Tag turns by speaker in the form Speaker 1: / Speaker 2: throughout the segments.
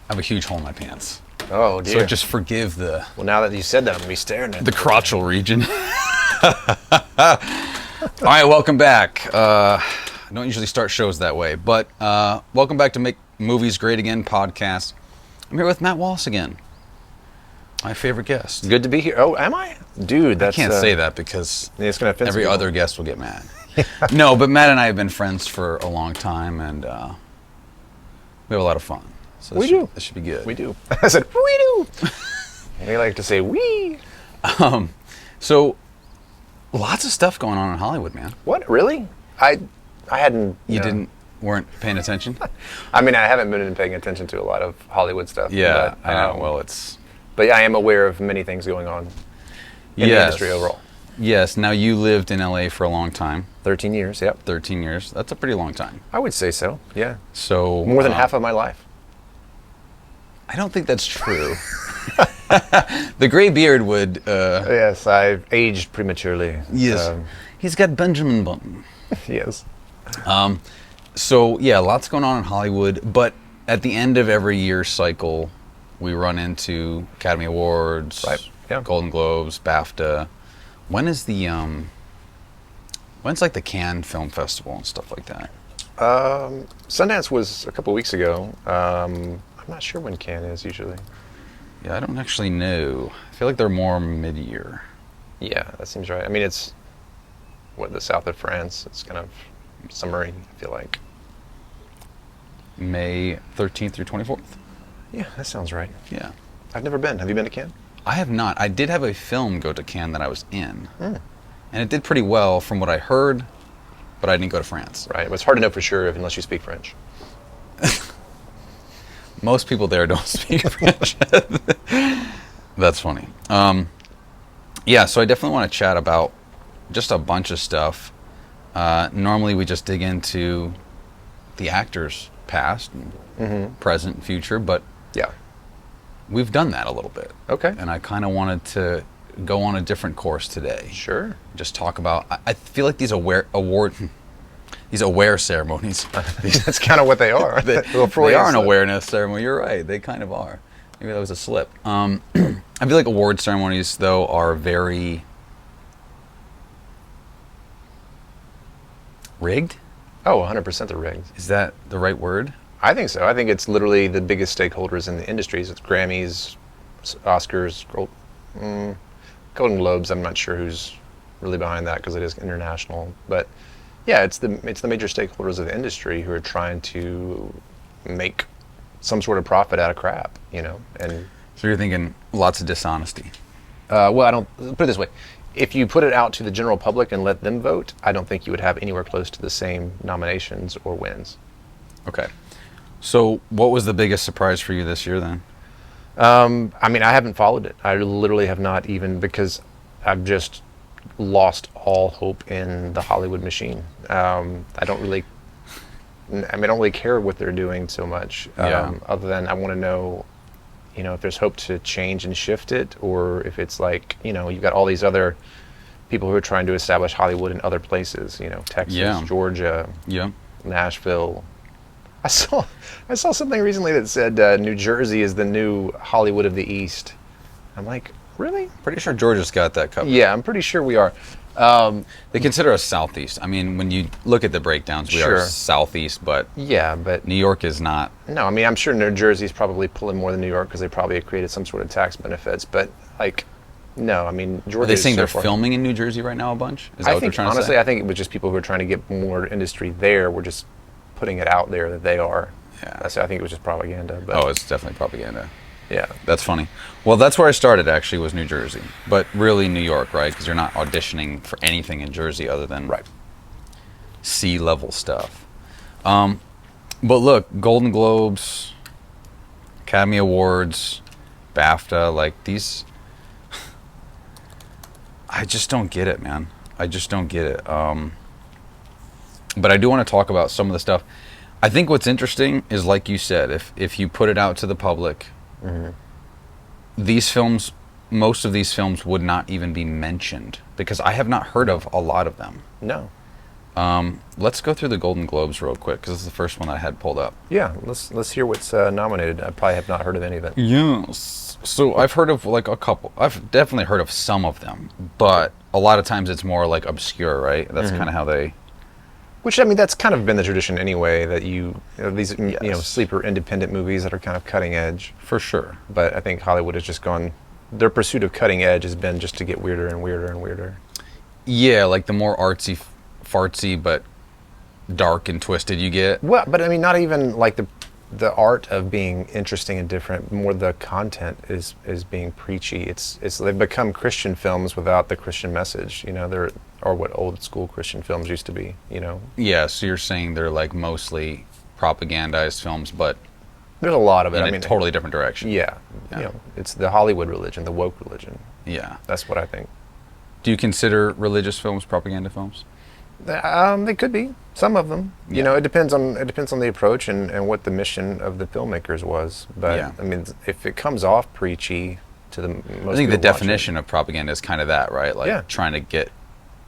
Speaker 1: I have a huge hole in my pants.
Speaker 2: Oh, dear.
Speaker 1: So just forgive the...
Speaker 2: Well, now that you said that, I'm going to be staring at
Speaker 1: the crotchal region. All right, welcome back. I don't usually start shows that way, but welcome back to Make Movies Great Again podcast. I'm here with Matt Wallace again. My favorite guest.
Speaker 2: Good to be here. Oh, am I? Dude, that's...
Speaker 1: I can't say that because
Speaker 2: it's gonna offend
Speaker 1: every
Speaker 2: people.
Speaker 1: other guest will get mad. No, but Matt and I have been friends for a long time, and we have a lot of fun. So
Speaker 2: We do.
Speaker 1: This should be good.
Speaker 2: We do. I said, we do. We like to say we.
Speaker 1: So, lots of stuff going on in Hollywood, man.
Speaker 2: What? Really? I hadn't...
Speaker 1: Weren't paying attention?
Speaker 2: I mean, I haven't been paying attention to a lot of Hollywood stuff.
Speaker 1: Yeah,
Speaker 2: but,
Speaker 1: I know. Well, it's...
Speaker 2: But I am aware of many things going on in the industry overall.
Speaker 1: Yes. Now, you lived in LA for a long time.
Speaker 2: 13 years, yep.
Speaker 1: 13 years. That's a pretty long time.
Speaker 2: I would say so, yeah.
Speaker 1: So
Speaker 2: More than half of my life.
Speaker 1: I don't think that's true. The gray beard would...
Speaker 2: Yes, I've aged prematurely.
Speaker 1: Yes. He's got Benjamin Button.
Speaker 2: Yes.
Speaker 1: So, yeah, lots going on in Hollywood. But at the end of every year's cycle, we run into Academy Awards,
Speaker 2: Right. Yeah.
Speaker 1: Golden Globes, BAFTA. When is the... When's like the Cannes Film Festival and stuff like that?
Speaker 2: Sundance was a couple weeks ago. I'm not sure when Cannes is usually.
Speaker 1: Yeah, I don't actually know. I feel like they're more mid-year.
Speaker 2: Yeah, that seems right. I mean, it's the south of France. It's kind of summery, I feel like.
Speaker 1: May 13th through 24th?
Speaker 2: Yeah, that sounds right.
Speaker 1: Yeah.
Speaker 2: I've never been. Have you been to Cannes?
Speaker 1: I have not. I did have a film go to Cannes that I was in. And it did pretty well from what I heard, but I didn't go to France.
Speaker 2: Right. Well, it's hard to know for sure unless you speak French.
Speaker 1: Most people there don't speak French. That's funny. Yeah, so I definitely want to chat about just a bunch of stuff. Normally we just dig into the actors' past, and present, and future, but
Speaker 2: Yeah.
Speaker 1: we've done that a little bit.
Speaker 2: Okay.
Speaker 1: And I kind of wanted to go on a different course today.
Speaker 2: Sure.
Speaker 1: Just talk about... I feel like these aware ceremonies...
Speaker 2: That's kind of what they are.
Speaker 1: They are an awareness ceremony. You're right. They kind of are. Maybe that was a slip. I feel like award ceremonies, though, are very rigged.
Speaker 2: Oh, 100% they're rigged.
Speaker 1: Is that the right word?
Speaker 2: I think so. I think it's literally the biggest stakeholders in the industries. It's Grammys, Oscars, Golden Globes. I'm not sure who's really behind that because it is international. But yeah, it's the major stakeholders of the industry who are trying to make some sort of profit out of crap, And
Speaker 1: So you're thinking lots of dishonesty.
Speaker 2: well, I don't put it this way. If you put it out to the general public and let them vote, I don't think you would have anywhere close to the same nominations or wins.
Speaker 1: Okay. So what was the biggest surprise for you this year then?
Speaker 2: I mean, I haven't followed it. I literally have not even, because I've just lost all hope in the Hollywood machine. I don't really care what they're doing so much. Other than I want to know, if there's hope to change and shift it, or if it's like, you've got all these other people who are trying to establish Hollywood in other places, Texas, Georgia, Nashville. I saw something recently that said New Jersey is the new Hollywood of the East. I'm like, really?
Speaker 1: Pretty sure Georgia's got that covered.
Speaker 2: Yeah, I'm pretty sure we are.
Speaker 1: They consider us Southeast. I mean, when you look at the breakdowns, we are Southeast, but
Speaker 2: but
Speaker 1: New York is not.
Speaker 2: No, I mean, I'm sure New Jersey's probably pulling more than New York because they probably created some sort of tax benefits. But no, I mean, Georgia.
Speaker 1: Are they saying they're filming in New Jersey right now a bunch? Is that what they're trying to say?
Speaker 2: I think it was just people who are trying to get more industry there. We're just putting it out there that they are.
Speaker 1: Yeah.
Speaker 2: I think it was just propaganda. But
Speaker 1: Oh, it's definitely propaganda.
Speaker 2: Yeah.
Speaker 1: That's funny. Well, that's where I started, actually, was New Jersey. But really New York, right? Because you're not auditioning for anything in Jersey other than C-level stuff. But look, Golden Globes, Academy Awards, BAFTA, like these... I just don't get it, man. I just don't get it. But I do want to talk about some of the stuff. I think what's interesting is, like you said, if you put it out to the public... These films, most of these films would not even be mentioned because I have not heard of a lot of them.
Speaker 2: No.
Speaker 1: Let's go through the Golden Globes real quick because this is the first one I had pulled up.
Speaker 2: Yeah, let's hear what's nominated. I probably have not heard of any of it.
Speaker 1: Yes. So I've heard of like a couple. I've definitely heard of some of them, but a lot of times it's more like obscure, right? That's kind of how they.
Speaker 2: Which, I mean, that's kind of been the tradition anyway, that these
Speaker 1: Yes.
Speaker 2: sleeper independent movies that are kind of cutting edge.
Speaker 1: For sure.
Speaker 2: But I think Hollywood has just gone. Their pursuit of cutting edge has been just to get weirder and weirder and weirder.
Speaker 1: Yeah, like the more artsy, fartsy, but dark and twisted you get.
Speaker 2: Well, but I mean, not even like the art of being interesting and different. More the content is being preachy. It's they've become Christian films without the Christian message. They're or what old school Christian films used to be.
Speaker 1: Yeah, so you're saying they're like mostly propagandized films, but
Speaker 2: There's a lot of it.
Speaker 1: in
Speaker 2: I
Speaker 1: a
Speaker 2: mean,
Speaker 1: totally different direction.
Speaker 2: yeah,
Speaker 1: Yeah.
Speaker 2: it's the Hollywood religion, the woke religion.
Speaker 1: Yeah.
Speaker 2: That's what I think.
Speaker 1: Do you consider religious films propaganda films?
Speaker 2: They could be some of them.
Speaker 1: Yeah.
Speaker 2: It depends on the approach and what the mission of the filmmakers was. But
Speaker 1: Yeah.
Speaker 2: I mean, if it comes off preachy to the most,
Speaker 1: I think
Speaker 2: people
Speaker 1: the
Speaker 2: watching-
Speaker 1: definition of propaganda is kind of that, right? Like
Speaker 2: Yeah.
Speaker 1: trying to get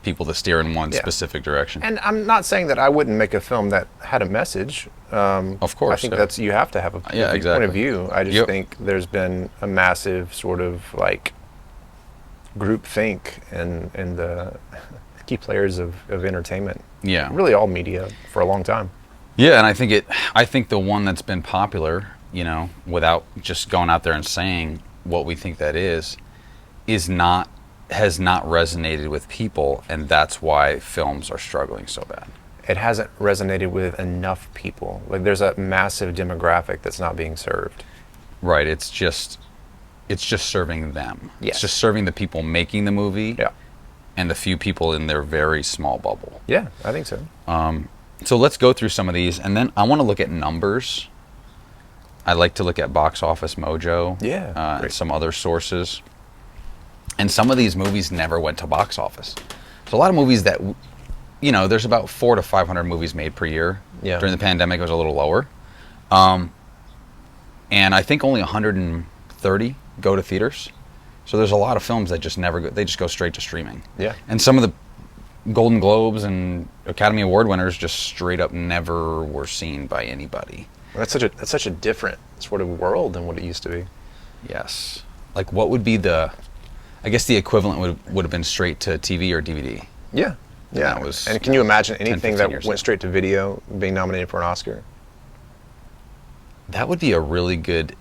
Speaker 1: people to steer in one
Speaker 2: Yeah.
Speaker 1: specific direction.
Speaker 2: And I'm not saying that I wouldn't make a film that had a message.
Speaker 1: Of course,
Speaker 2: I think
Speaker 1: yeah.
Speaker 2: you have to have a
Speaker 1: Yeah,
Speaker 2: point
Speaker 1: exactly.
Speaker 2: of view. I just
Speaker 1: Yep.
Speaker 2: think there's been a massive sort of like group think in the key players of entertainment.
Speaker 1: Yeah.
Speaker 2: Really all media for a long time.
Speaker 1: Yeah, and I think the one that's been popular, without just going out there and saying what we think that is has not resonated with people, and that's why films are struggling so bad.
Speaker 2: It hasn't resonated with enough people. Like there's a massive demographic that's not being served.
Speaker 1: Right, it's just serving them.
Speaker 2: Yes.
Speaker 1: It's just serving the people making the movie
Speaker 2: Yeah.
Speaker 1: and the few people in their very small bubble.
Speaker 2: Yeah, I think so.
Speaker 1: So let's go through some of these, and then I want to look at numbers. I like to look at Box Office Mojo,
Speaker 2: Yeah,
Speaker 1: and
Speaker 2: great.
Speaker 1: some other sources. And some of these movies never went to box office. So a lot of movies that, there's about 400 to 500 movies made per year.
Speaker 2: Yeah.
Speaker 1: During the pandemic, it was a little lower. And I think only 130 go to theaters. So there's a lot of films that just never go, they just go straight to streaming.
Speaker 2: Yeah.
Speaker 1: And some of the Golden Globes and Academy Award winners just straight up never were seen by anybody.
Speaker 2: That's such a different sort of world than what it used to be.
Speaker 1: Yes. Like what would be I guess the equivalent would have been straight to TV or DVD.
Speaker 2: Yeah. Yeah.
Speaker 1: That was
Speaker 2: and can you imagine anything
Speaker 1: 15
Speaker 2: that
Speaker 1: years
Speaker 2: went
Speaker 1: ago.
Speaker 2: straight to video being nominated for an Oscar?
Speaker 1: That would be a really good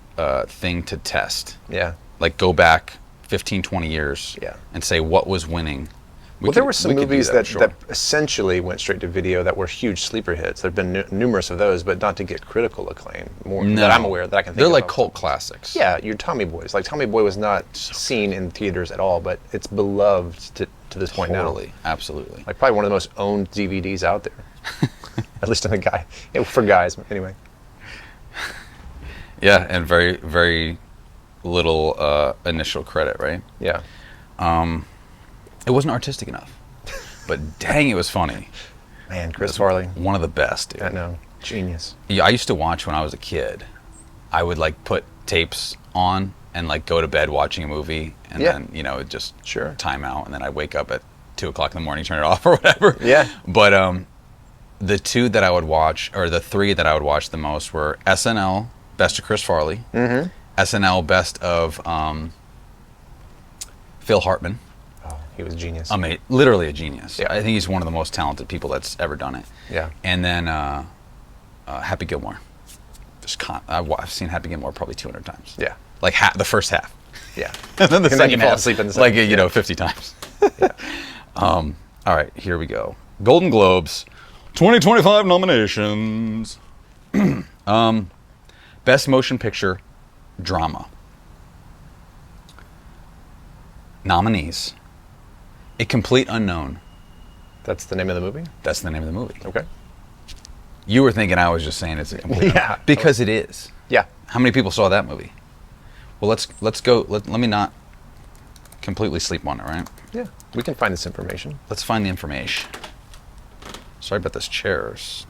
Speaker 1: thing to test.
Speaker 2: Yeah.
Speaker 1: Like go back 15, 20 years
Speaker 2: Yeah.
Speaker 1: and say what was winning.
Speaker 2: There were some movies that
Speaker 1: sure.
Speaker 2: essentially went straight to video that were huge sleeper hits. There have been numerous of those, but not to get critical acclaim. More that I'm aware that I can think
Speaker 1: They're
Speaker 2: of.
Speaker 1: like cult classics.
Speaker 2: Yeah, your Tommy Boys. Like Tommy Boy was not seen in theaters at all, but it's beloved to this point now.
Speaker 1: Totally. Absolutely.
Speaker 2: Like probably one of the most owned DVDs out there. At least for guys, anyway.
Speaker 1: Yeah, and very, very little initial credit, right?
Speaker 2: Yeah.
Speaker 1: It wasn't artistic enough. But dang, it was funny.
Speaker 2: Man, Chris Farley.
Speaker 1: One of the best, dude.
Speaker 2: I know. Genius.
Speaker 1: Yeah, I used to watch when I was a kid. I would like put tapes on and like go to bed watching a movie, and
Speaker 2: Yeah.
Speaker 1: then it'd just
Speaker 2: Sure.
Speaker 1: time out, and then I'd wake up at 2:00 in the morning, turn it off or whatever.
Speaker 2: Yeah.
Speaker 1: But the two that I would watch, or the three that I would watch the most, were SNL Best of Chris Farley, SNL Best of Phil Hartman.
Speaker 2: Oh, he was genius.
Speaker 1: Literally a genius.
Speaker 2: Yeah.
Speaker 1: I think he's one of the most talented people that's ever done it.
Speaker 2: Yeah.
Speaker 1: And then Happy Gilmore. I've seen Happy Gilmore probably 200 times.
Speaker 2: Yeah.
Speaker 1: Like the first half.
Speaker 2: Yeah.
Speaker 1: And then the
Speaker 2: And then
Speaker 1: second
Speaker 2: you fall
Speaker 1: half,
Speaker 2: asleep in the
Speaker 1: like
Speaker 2: second.
Speaker 1: 50 times. All right, here we go. Golden Globes, 2025 nominations. Best Motion Picture Drama. Nominees: A Complete Unknown.
Speaker 2: That's the name of the movie?
Speaker 1: That's the name of the movie.
Speaker 2: Okay.
Speaker 1: You were thinking I was just saying it's a complete
Speaker 2: Yeah.
Speaker 1: unknown. Because it is.
Speaker 2: Yeah.
Speaker 1: How many people saw that movie? Well, let's go. Let me not completely sleep on it, right?
Speaker 2: Yeah. We can find this information.
Speaker 1: Let's find the information. Sorry about this chair. It's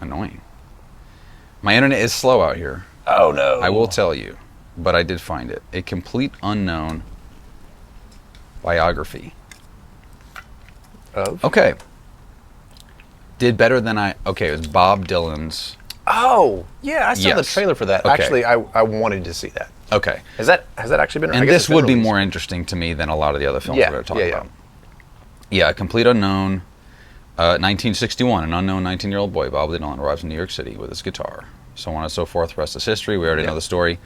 Speaker 1: annoying. My internet is slow out here.
Speaker 2: Oh, no.
Speaker 1: I will tell you, but I did find it. A Complete Unknown biography.
Speaker 2: Of?
Speaker 1: Okay. Did better than okay, it was Bob Dylan's.
Speaker 2: Oh, yeah, I saw the
Speaker 1: Yes.
Speaker 2: trailer for that.
Speaker 1: Okay.
Speaker 2: Actually, I wanted to see that.
Speaker 1: Okay.
Speaker 2: Has that actually been? I
Speaker 1: And
Speaker 2: guess
Speaker 1: this
Speaker 2: it's been
Speaker 1: would be
Speaker 2: released.
Speaker 1: more interesting to me than a lot of the other films
Speaker 2: Yeah,
Speaker 1: we're going to talk
Speaker 2: yeah.
Speaker 1: about. Yeah, A Complete Unknown, 1961, an unknown 19-year-old boy, Bob Dylan, arrives in New York City with his guitar. So on and so forth, rest is history. We already know the story.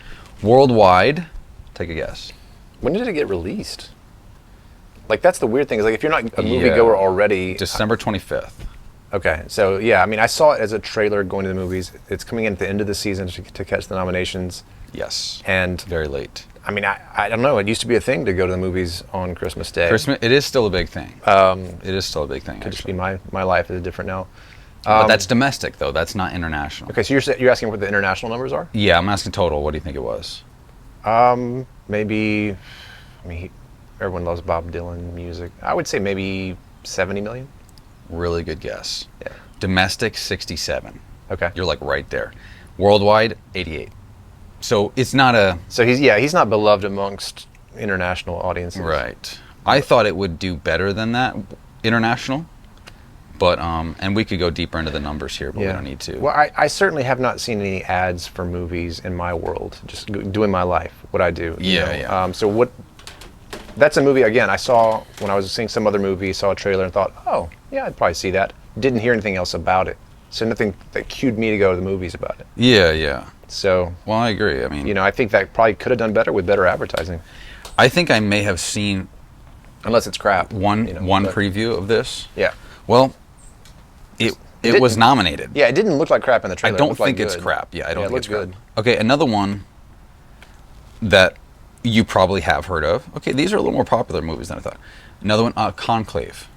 Speaker 1: Worldwide, take a guess.
Speaker 2: When did it get released? Like, that's the weird thing, is like, if you're not a moviegoer already...
Speaker 1: December 25th.
Speaker 2: Okay, so yeah, I mean, I saw it as a trailer going to the movies. It's coming in at the end of the season to catch the nominations.
Speaker 1: Yes.
Speaker 2: And,
Speaker 1: Very late.
Speaker 2: I mean, I don't know, it used to be a thing to go to the movies on Christmas Day.
Speaker 1: It is still a big thing. It is still a big thing,
Speaker 2: Could just
Speaker 1: actually.
Speaker 2: be my life is different now.
Speaker 1: But that's domestic, though. That's not international.
Speaker 2: Okay, so you're asking what the international numbers are?
Speaker 1: Yeah, I'm asking total. What do you think it was?
Speaker 2: Maybe, I mean, everyone loves Bob Dylan music. I would say maybe 70 million.
Speaker 1: Really good guess.
Speaker 2: Yeah.
Speaker 1: Domestic, 67.
Speaker 2: Okay.
Speaker 1: You're like right there. Worldwide, 88. So it's not a...
Speaker 2: So he's not beloved amongst international audiences.
Speaker 1: Right. I thought it would do better than that, international. But, and we could go deeper into the numbers here, but we don't need to.
Speaker 2: Well, I certainly have not seen any ads for movies in my world, just doing my life, what I do.
Speaker 1: Yeah.
Speaker 2: So that's a movie, again, I saw when I was seeing some other movie, saw a trailer and thought, oh, yeah, I'd probably see that. Didn't hear anything else about it. So nothing that cued me to go to the movies about it.
Speaker 1: Yeah.
Speaker 2: So,
Speaker 1: Well, I agree. I mean,
Speaker 2: I think that probably could have done better with better advertising.
Speaker 1: I think I may have seen
Speaker 2: Unless it's crap.
Speaker 1: one
Speaker 2: but-
Speaker 1: preview of this.
Speaker 2: Yeah.
Speaker 1: It
Speaker 2: didn't-
Speaker 1: was nominated.
Speaker 2: Yeah, it didn't look like crap in the
Speaker 1: I
Speaker 2: trailer. It
Speaker 1: don't
Speaker 2: looked like
Speaker 1: think it's
Speaker 2: good.
Speaker 1: crap. Yeah, I don't
Speaker 2: it
Speaker 1: think it's crap.
Speaker 2: looked
Speaker 1: Okay, another one that you probably have heard of. Okay, these are a little more popular movies than I thought. Another one, Conclave.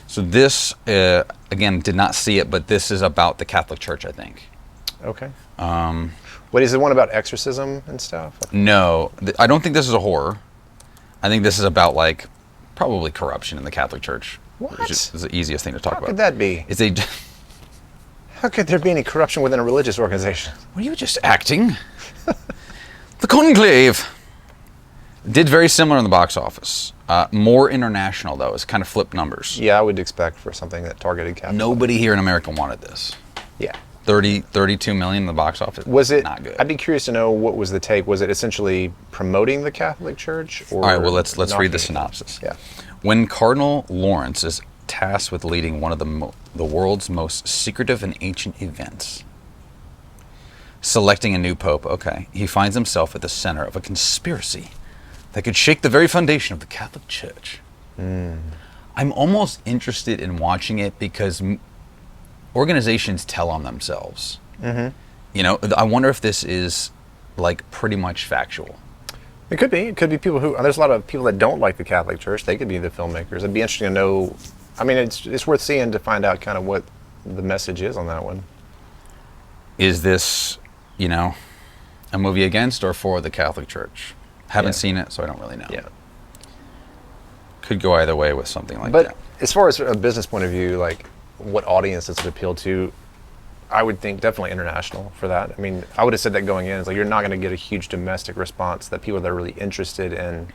Speaker 1: So this, again, did not see it, but this is about the Catholic Church, I think.
Speaker 2: Okay. What is the one about exorcism and stuff?
Speaker 1: No, I don't think this is a horror. I think this is about, like, probably corruption in the Catholic Church.
Speaker 2: What?
Speaker 1: Which is the easiest thing to talk
Speaker 2: How
Speaker 1: about.
Speaker 2: could that be?
Speaker 1: It's a...
Speaker 2: How could there be any corruption within a religious organization?
Speaker 1: Were you just acting? The Conclave did very similar in the box office. More international, though. It's kind of flipped numbers.
Speaker 2: Yeah, I would expect for something that targeted Catholics.
Speaker 1: Nobody here in America wanted this.
Speaker 2: Yeah.
Speaker 1: 32 million in the box office.
Speaker 2: Was it?
Speaker 1: Not good.
Speaker 2: I'd be curious to know what was the take. Was it essentially promoting the Catholic Church? Or
Speaker 1: All right, well, let's read
Speaker 2: knocking
Speaker 1: the
Speaker 2: it?
Speaker 1: synopsis.
Speaker 2: Yeah.
Speaker 1: When Cardinal Lawrence is tasked with leading one of the world's most secretive and ancient events, selecting a new pope, he finds himself at the center of a conspiracy that could shake the very foundation of the Catholic Church. I'm almost interested in watching it because organizations tell on themselves. I wonder if this is, like, pretty much factual.
Speaker 2: It could be. It could be people who. There's a lot of people that don't like the Catholic Church. They could be the filmmakers. It'd be interesting to know. I mean, it's worth seeing to find out kind of what the message is on that one.
Speaker 1: Is this, a movie against or for the Catholic Church? Haven't seen it, so I don't really know.
Speaker 2: Yeah.
Speaker 1: Could go either way with something like that.
Speaker 2: But as far as a business point of view, like what audience does it appeal to? I would think definitely international for that. I mean, I would have said that going in. It's like you're not going to get a huge domestic response that people that are really interested in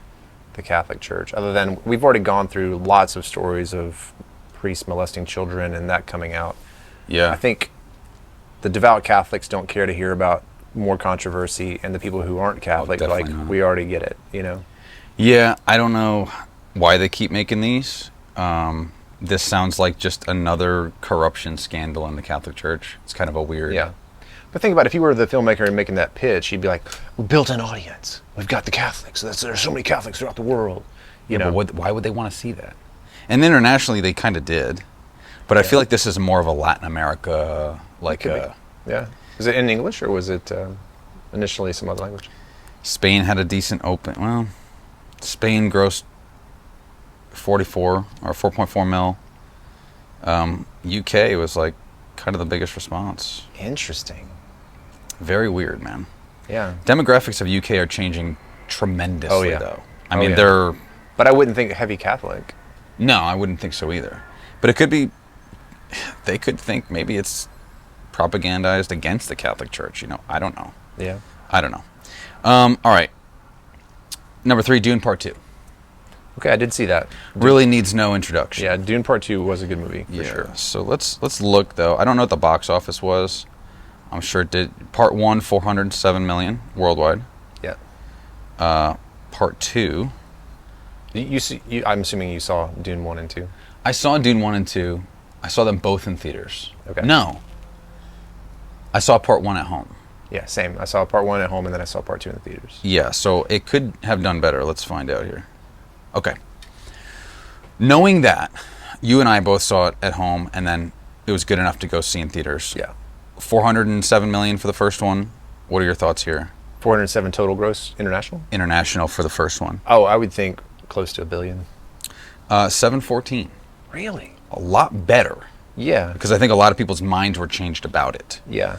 Speaker 2: the Catholic Church. Other than we've already gone through lots of stories of priests molesting children and that coming out.
Speaker 1: Yeah.
Speaker 2: I think the devout Catholics don't care to hear about more controversy, and the people who aren't Catholic,
Speaker 1: definitely not.
Speaker 2: we already get it,
Speaker 1: Yeah, I don't know why they keep making these. This sounds like just another corruption scandal in the Catholic Church. It's kind of a weird...
Speaker 2: Yeah. But think about it, if you were the filmmaker and making that pitch, you'd be like, we built an audience. We've got the Catholics. There's so many Catholics throughout the world.
Speaker 1: But why would they want to see that? And internationally, they kind of did. But I feel like this is more of a Latin America, like...
Speaker 2: Yeah. Is it in English, or was it initially some other language?
Speaker 1: Spain had a decent open... Well, Spain grossed 44 or 4.4 mil. UK was like kind of the biggest response.
Speaker 2: Interesting.
Speaker 1: Very weird, man.
Speaker 2: Yeah.
Speaker 1: Demographics of UK are changing tremendously, though. I mean, they're...
Speaker 2: But I wouldn't think heavy Catholic.
Speaker 1: No, I wouldn't think so either. But it could be... They could think maybe it's propagandized against the Catholic Church. I don't know.
Speaker 2: Yeah.
Speaker 1: I don't know. All right. Number 3, Dune Part 2.
Speaker 2: Okay, I did see that.
Speaker 1: Really needs no introduction.
Speaker 2: Yeah, Dune Part 2 was a good movie, for
Speaker 1: Yeah.
Speaker 2: sure.
Speaker 1: So let's look though. I don't know what the box office was. I'm sure it did. Part 1, 407 million worldwide.
Speaker 2: Yeah.
Speaker 1: Part 2.
Speaker 2: I'm assuming you saw Dune 1 and 2.
Speaker 1: I saw Dune 1 and 2. I saw them both in theaters.
Speaker 2: Okay.
Speaker 1: No. I saw Part 1 at home.
Speaker 2: Yeah, same. I saw Part 1 at home, and then I saw Part 2 in the theaters.
Speaker 1: Yeah, so it could have done better. Let's find out here. Okay. Knowing that, you and I both saw it at home, and then it was good enough to go see in theaters.
Speaker 2: Yeah.
Speaker 1: 407 million for the first one. What are your thoughts here?
Speaker 2: 407 total gross international?
Speaker 1: International for the first one.
Speaker 2: Oh, I would think close to $1 billion.
Speaker 1: 714.
Speaker 2: Really?
Speaker 1: A lot better.
Speaker 2: Yeah.
Speaker 1: Because I think a lot of people's minds were changed about it.
Speaker 2: Yeah.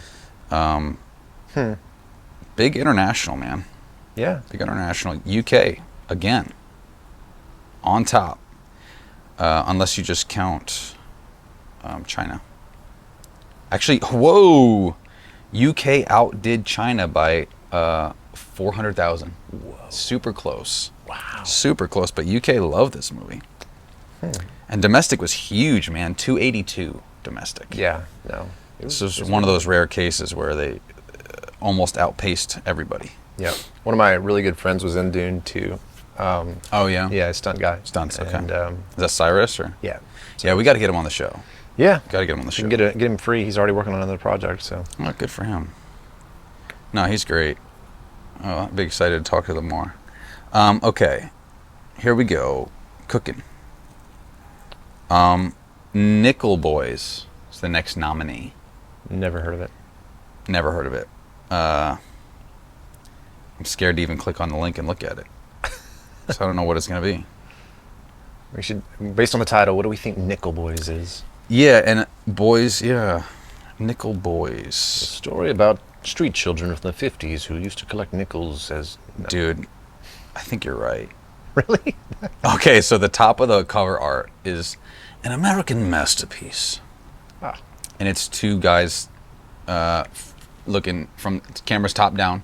Speaker 1: Big international, man.
Speaker 2: Yeah.
Speaker 1: Big international. UK, again, on top. Unless you just count China. Actually, whoa! UK outdid China by 400,000. Super close.
Speaker 2: Wow.
Speaker 1: Super close, but UK loved this movie. And domestic was huge, man. 282 domestic.
Speaker 2: Yeah. No.
Speaker 1: This is one of those rare cases where they almost outpaced everybody.
Speaker 2: Yeah. One of my really good friends was in Dune 2.
Speaker 1: Oh, yeah?
Speaker 2: Yeah, stunt guy.
Speaker 1: Stunts, okay.
Speaker 2: And,
Speaker 1: Is that Cyrus? Or?
Speaker 2: yeah.
Speaker 1: Yeah, we got to get him on the show.
Speaker 2: Yeah.
Speaker 1: Got to get him on the
Speaker 2: You
Speaker 1: show.
Speaker 2: can get him free. He's already working on another project, so.
Speaker 1: Oh, good for him. No, he's great. Oh, I'd be excited to talk to them more. Okay, here we go. Cooking. Nickel Boys is the next nominee.
Speaker 2: Never heard of it.
Speaker 1: Never heard of it. I'm scared to even click on the link and look at it. So I don't know what it's going to be.
Speaker 2: We should, based on the title, what do we think Nickel Boys is?
Speaker 1: Yeah, and boys, yeah. Nickel Boys.
Speaker 2: A story about street children from the 50s who used to collect nickels as...
Speaker 1: Dude, I think you're right.
Speaker 2: Really?
Speaker 1: Okay, so the top of the cover art is an American masterpiece.
Speaker 2: Ah.
Speaker 1: And it's two guys looking from camera's top down,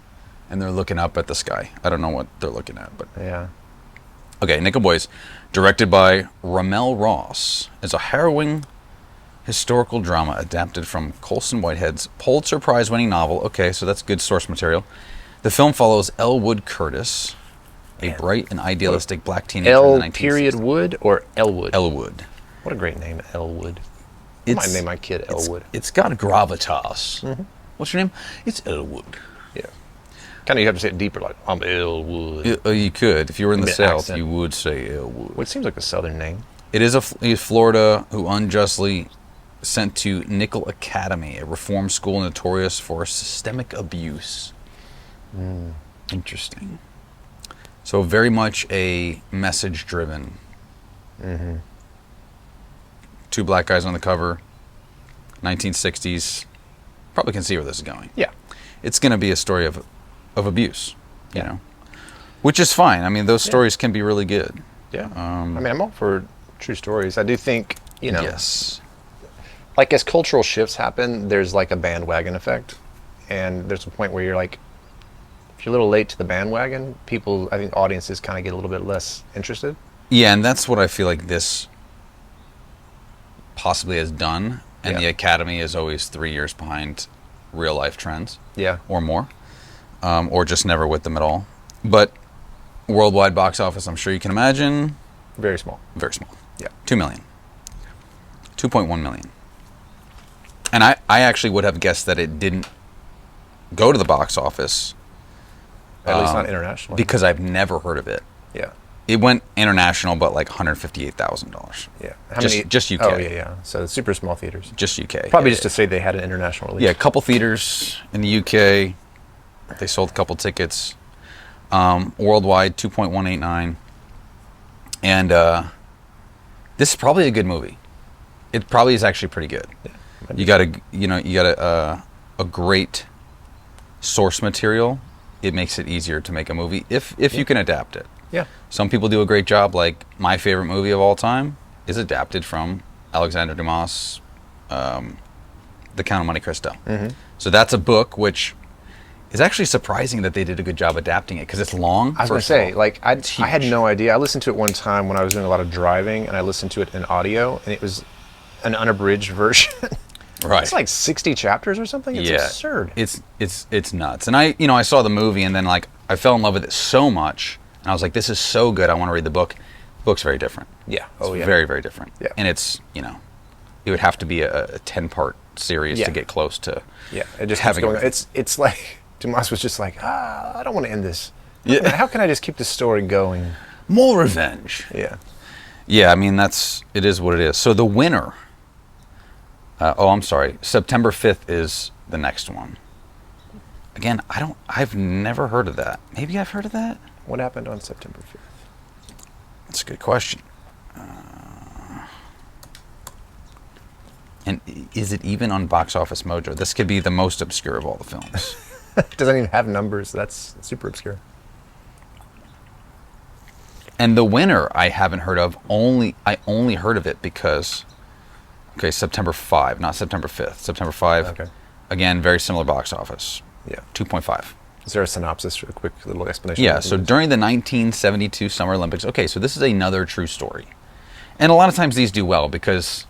Speaker 1: and they're looking up at the sky. I don't know what they're looking at, but...
Speaker 2: Yeah.
Speaker 1: Okay, Nickel Boys, directed by Ramel Ross, is a harrowing historical drama adapted from Colson Whitehead's Pulitzer Prize-winning novel. Okay, so that's good source material. The film follows Elwood Curtis, a bright and idealistic black teenager in the 1960s.
Speaker 2: Period Wood or Elwood?
Speaker 1: Elwood.
Speaker 2: What a great name, Elwood. I might name my kid Elwood.
Speaker 1: It's got gravitas. What's your name? It's Elwood.
Speaker 2: Yeah. Kind of you have to say it deeper, like, I'm Elwood.
Speaker 1: You could. If you were in the
Speaker 2: Mid
Speaker 1: South,
Speaker 2: accent.
Speaker 1: you would say Elwood.
Speaker 2: Which seems like a southern name.
Speaker 1: It is a Florida who unjustly sent to Nickel Academy, a reform school notorious for systemic abuse. Interesting. So very much a message-driven. Two black guys on the cover, 1960s. Probably can see where this is going.
Speaker 2: Yeah.
Speaker 1: It's going to be a story of abuse, you know, which is fine. I mean, those stories can be really good.
Speaker 2: Yeah. I mean, I'm all for true stories. I do think, you know,
Speaker 1: Yes.
Speaker 2: like as cultural shifts happen, there's like a bandwagon effect. And there's a point where you're like, if you're a little late to the bandwagon, people, I think audiences kind of get a little bit less interested.
Speaker 1: Yeah, and that's what I feel like this possibly has done. And the Academy is always 3 years behind real life trends.
Speaker 2: Yeah.
Speaker 1: Or more. Or just never with them at all. But worldwide box office, I'm sure you can imagine.
Speaker 2: Very small.
Speaker 1: Very small.
Speaker 2: Yeah.
Speaker 1: 2 million. 2.1 million. And I actually would have guessed that it didn't go to the box office.
Speaker 2: At least not internationally.
Speaker 1: Because I've never heard of it.
Speaker 2: Yeah.
Speaker 1: It went international, but like $158,000.
Speaker 2: Yeah.
Speaker 1: Just UK.
Speaker 2: Oh, yeah. So super small theaters.
Speaker 1: Just UK.
Speaker 2: Probably
Speaker 1: Yeah,
Speaker 2: just to say they had an international release.
Speaker 1: yeah, a couple theaters in the UK. They sold a couple tickets. Worldwide, 2.189. And this is probably a good movie. It probably is actually pretty good.
Speaker 2: Yeah.
Speaker 1: You got a great source material. It makes it easier to make a movie if you can adapt it.
Speaker 2: Yeah.
Speaker 1: Some people do a great job. Like my favorite movie of all time is adapted from Alexander Dumas' The Count of Monte Cristo. So that's a book which It's actually surprising that they did a good job adapting it because it's long.
Speaker 2: I was gonna say, like, I had no idea. I listened to it one time when I was doing a lot of driving, and I listened to it in audio, and it was an unabridged version.
Speaker 1: Right.
Speaker 2: It's like 60 chapters or something. It's absurd.
Speaker 1: It's nuts. And I saw the movie, and then like I fell in love with it so much, and I was like, this is so good. I want to read the book. The book's very different.
Speaker 2: Yeah.
Speaker 1: It's very, very different.
Speaker 2: Yeah.
Speaker 1: And it's, it would have to be a 10-part series to get close to.
Speaker 2: Yeah. It just
Speaker 1: having
Speaker 2: going. It's like Dumas was just like, I don't want to end this.
Speaker 1: Yeah.
Speaker 2: How can I just keep the story going?
Speaker 1: More revenge.
Speaker 2: Yeah.
Speaker 1: Yeah. I mean, it is what it is. So the winner. I'm sorry. September 5th is the next one. Again, I've never heard of that. Maybe I've heard of that.
Speaker 2: What happened on September 5th?
Speaker 1: That's a good question. And is it even on Box Office Mojo? This could be the most obscure of all the films.
Speaker 2: It doesn't even have numbers. That's super obscure.
Speaker 1: And the winner I haven't heard of. I only heard of it because, September 5, not September 5th. September 5.
Speaker 2: Okay.
Speaker 1: Again, very similar box office.
Speaker 2: Yeah.
Speaker 1: 2.5.
Speaker 2: Is there a synopsis, a quick little explanation?
Speaker 1: Yeah, so during the 1972 Summer Olympics, so this is another true story. And a lot of times these do well because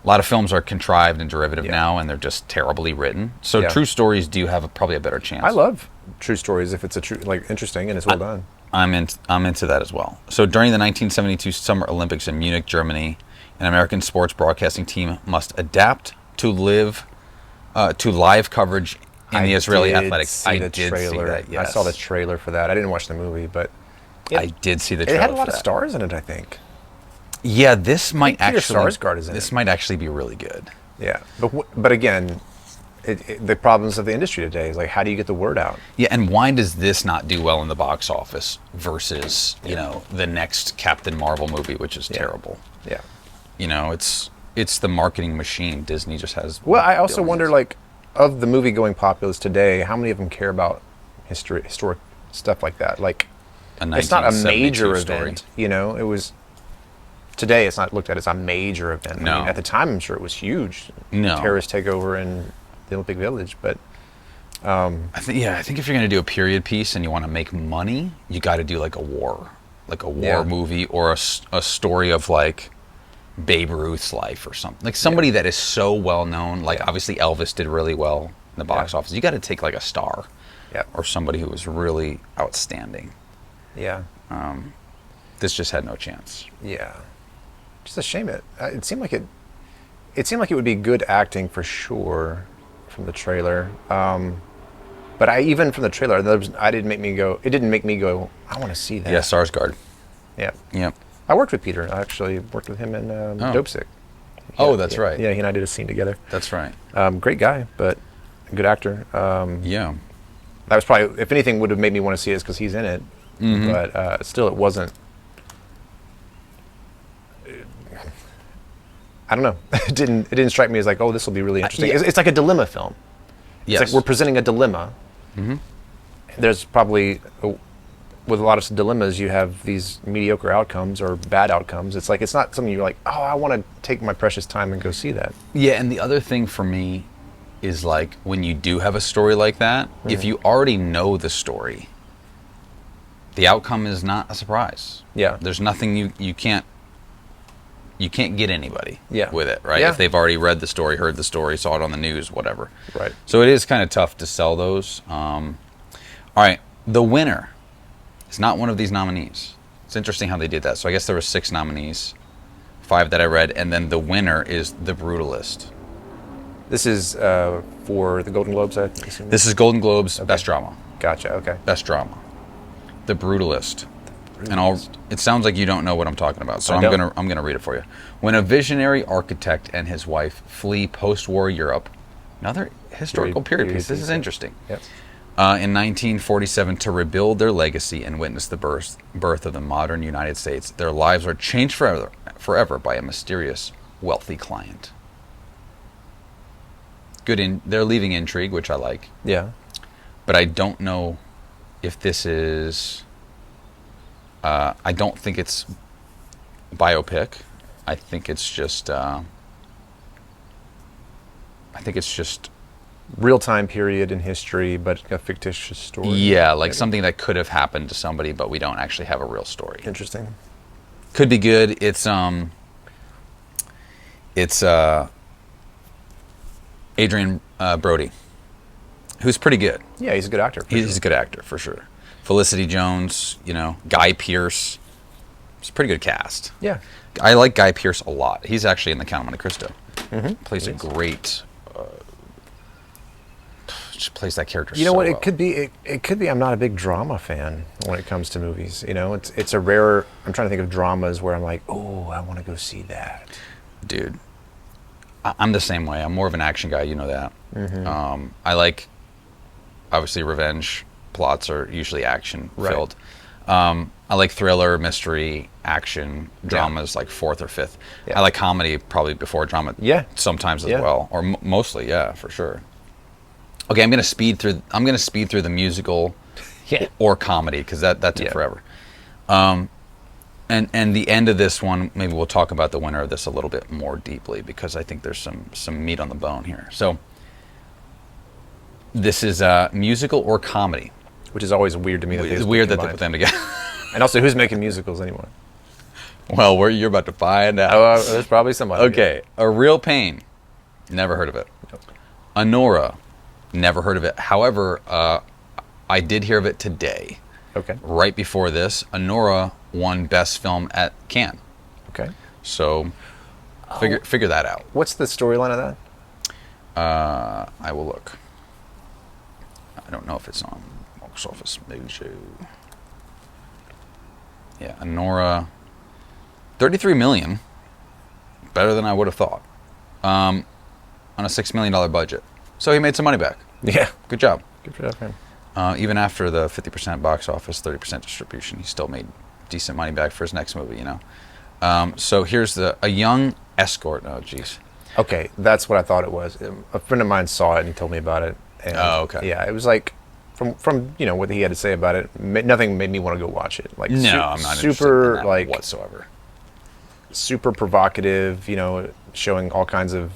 Speaker 1: a lot of films are contrived and derivative now, and they're just terribly written. So true stories do have probably a better chance.
Speaker 2: I love true stories if it's interesting and it's well done.
Speaker 1: I'm into that as well. So during the 1972 Summer Olympics in Munich, Germany, an American sports broadcasting team must adapt to live coverage in the Israeli athletics.
Speaker 2: I did see that. Yes. I saw the trailer for that. I didn't watch the movie, but
Speaker 1: I did see the trailer.
Speaker 2: It had a lot of stars in it, I think.
Speaker 1: Yeah, this might actually.
Speaker 2: Sarsgaard is in
Speaker 1: this
Speaker 2: it.
Speaker 1: might actually be really good.
Speaker 2: Yeah, but again, the problems of the industry today is like, how do you get the word out?
Speaker 1: Yeah, and why does this not do well in the box office versus the next Captain Marvel movie, which is terrible?
Speaker 2: Yeah.
Speaker 1: It's the marketing machine. Disney just has.
Speaker 2: Well, I also wonder, like, of the movie-going populace today, how many of them care about historic stuff like that? Like, it's not a major event. It was. Today, it's not looked at as a major event.
Speaker 1: No.
Speaker 2: I mean, at the time, I'm sure it was huge.
Speaker 1: No.
Speaker 2: Terrorist takeover in the Olympic Village, but.
Speaker 1: I think if you're going to do a period piece and you want to make money, you got to do like a war movie or a story of like Babe Ruth's life or something, like somebody that is so well known. Like obviously Elvis did really well in the box office. You got to take like a star, or somebody who was really outstanding.
Speaker 2: Yeah.
Speaker 1: This just had no chance.
Speaker 2: Yeah. Just a shame. It seemed like it would be good acting for sure from the trailer. But even from the trailer, it didn't make me go, I want to see that.
Speaker 1: Yeah, Sarsgaard.
Speaker 2: Yeah.
Speaker 1: Yep.
Speaker 2: I worked with Peter. I actually worked with him in Dope Sick.
Speaker 1: That's right.
Speaker 2: Yeah, he and I did a scene together.
Speaker 1: That's right.
Speaker 2: Great guy, but a good actor.
Speaker 1: Yeah.
Speaker 2: That was probably, if anything, would have made me want to see it because he's in it.
Speaker 1: Mm-hmm.
Speaker 2: But still, it wasn't. I don't know. It didn't strike me as like, oh, this will be really interesting. It's like a dilemma film.
Speaker 1: Yes.
Speaker 2: It's like we're presenting a dilemma.
Speaker 1: Mm-hmm.
Speaker 2: There's probably, with a lot of dilemmas, you have these mediocre outcomes or bad outcomes. It's like, it's not something you're like, oh, I want to take my precious time and go see that.
Speaker 1: Yeah, and the other thing for me is like when you do have a story like that, if you already know the story, the outcome is not a surprise.
Speaker 2: Yeah.
Speaker 1: There's nothing you can't get anybody with it, right?
Speaker 2: Yeah.
Speaker 1: If they've already read the story, heard the story, saw it on the news, whatever.
Speaker 2: Right.
Speaker 1: So it is kind of tough to sell those. All right, the winner is not one of these nominees. It's interesting how they did that. So I guess there were 6 nominees, 5 that I read, and then the winner is The Brutalist.
Speaker 2: This is for the Golden Globes, I assume?
Speaker 1: This is Golden Globes Best Drama.
Speaker 2: Gotcha, okay.
Speaker 1: Best Drama. The Brutalist. And it sounds like you don't know what I'm talking about, so I'm gonna read it for you. When a visionary architect and his wife flee post-war Europe, another historical period piece. This is interesting.
Speaker 2: Yep.
Speaker 1: In 1947, to rebuild their legacy and witness the birth of the modern United States, their lives are changed forever by a mysterious, wealthy client. They're leaving intrigue, which I like.
Speaker 2: Yeah.
Speaker 1: But I don't know if this is. I don't think it's biopic. I think it's just
Speaker 2: real time period in history, but a fictitious story.
Speaker 1: Yeah, like
Speaker 2: maybe?
Speaker 1: something that could have happened to somebody, but we don't actually have a real story.
Speaker 2: Interesting.
Speaker 1: Could be good. It's Adrian Brody, who's pretty good.
Speaker 2: Yeah, he's a good actor.
Speaker 1: He's a good actor for sure. Felicity Jones, Guy Pearce. It's a pretty good cast.
Speaker 2: Yeah.
Speaker 1: I like Guy Pearce a lot. He's actually in The Count of Monte Cristo. Plays a
Speaker 2: Yes.
Speaker 1: great. Just plays that character.
Speaker 2: You know
Speaker 1: so
Speaker 2: what?
Speaker 1: well.
Speaker 2: It could be. It could be. I'm not a big drama fan when it comes to movies. It's a rare. I'm trying to think of dramas where I'm like, oh, I want to go see that.
Speaker 1: Dude, I'm the same way. I'm more of an action guy. You know that. I like. Obviously, revenge plots are usually action filled. I like thriller, mystery, action, dramas like fourth or fifth.
Speaker 2: Yeah.
Speaker 1: I like comedy probably before drama.
Speaker 2: Yeah.
Speaker 1: Sometimes as
Speaker 2: Yeah.
Speaker 1: well, or mostly, yeah, for sure. Okay, I'm gonna speed through the musical,
Speaker 2: Yeah.
Speaker 1: or comedy because that took forever. And the end of this one, maybe we'll talk about the winner of this a little bit more deeply because I think there's some meat on the bone here. So this is musical or comedy.
Speaker 2: Which is always weird to me.
Speaker 1: It's weird that they put them together.
Speaker 2: And also, who's making musicals anymore?
Speaker 1: Well, you're about to find out.
Speaker 2: Oh, there's probably somebody.
Speaker 1: Okay, A Real Pain. Never heard of it. Honora. Never heard of it. However, I did hear of it today.
Speaker 2: Okay.
Speaker 1: Right before this, Honora won Best Film at Cannes.
Speaker 2: Okay.
Speaker 1: So figure that out.
Speaker 2: What's the storyline of that?
Speaker 1: I will look. I don't know if it's on Box Office Mojo. Yeah, Honora. 33 million. Better than I would have thought. On a $6 million budget. So he made some money back.
Speaker 2: Yeah.
Speaker 1: Good job.
Speaker 2: Good for that man.
Speaker 1: Even after the 50% box office, 30% distribution, he still made decent money back for his next movie, So here's a young escort. Oh, jeez.
Speaker 2: Okay, that's what I thought it was. A friend of mine saw it and he told me about it. And
Speaker 1: Oh, okay.
Speaker 2: Yeah, it was like, from what he had to say about it, nothing made me want to go watch it. Like,
Speaker 1: No, I'm not interested in
Speaker 2: super
Speaker 1: that
Speaker 2: like
Speaker 1: whatsoever.
Speaker 2: super provocative. Showing all kinds of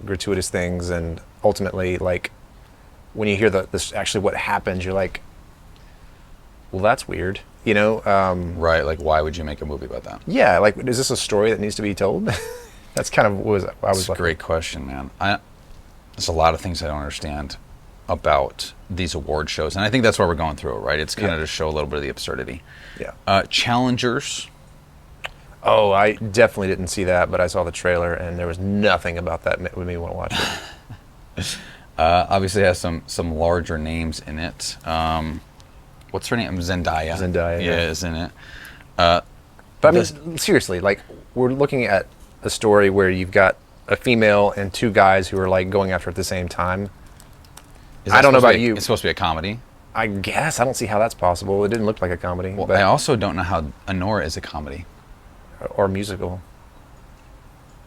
Speaker 2: gratuitous things, and ultimately, like, when you hear this actually what happens, you're like, well, that's weird.
Speaker 1: Right, like why would you make a movie about that?
Speaker 2: Yeah, like, is this a story that needs to be told? That's kind of what I was.
Speaker 1: That's a great question, man. There's a lot of things I don't understand about these award shows, and I think that's why we're going through it, right? It's kind of to show a little bit of the absurdity.
Speaker 2: Yeah.
Speaker 1: Challengers.
Speaker 2: Oh, I definitely didn't see that, but I saw the trailer, and there was nothing about that that made me want to watch it.
Speaker 1: Obviously has some larger names in it. What's her name? Zendaya.
Speaker 2: Zendaya, yeah.
Speaker 1: Is in it.
Speaker 2: But I mean, seriously, like, we're looking at a story where you've got a female and two guys who are, like, going after at the same time. I don't know about you.
Speaker 1: It's supposed to be a comedy.
Speaker 2: I guess. I don't see how that's possible. It didn't look like a comedy.
Speaker 1: Well,
Speaker 2: but,
Speaker 1: I also don't know how Honora is a comedy.
Speaker 2: or musical.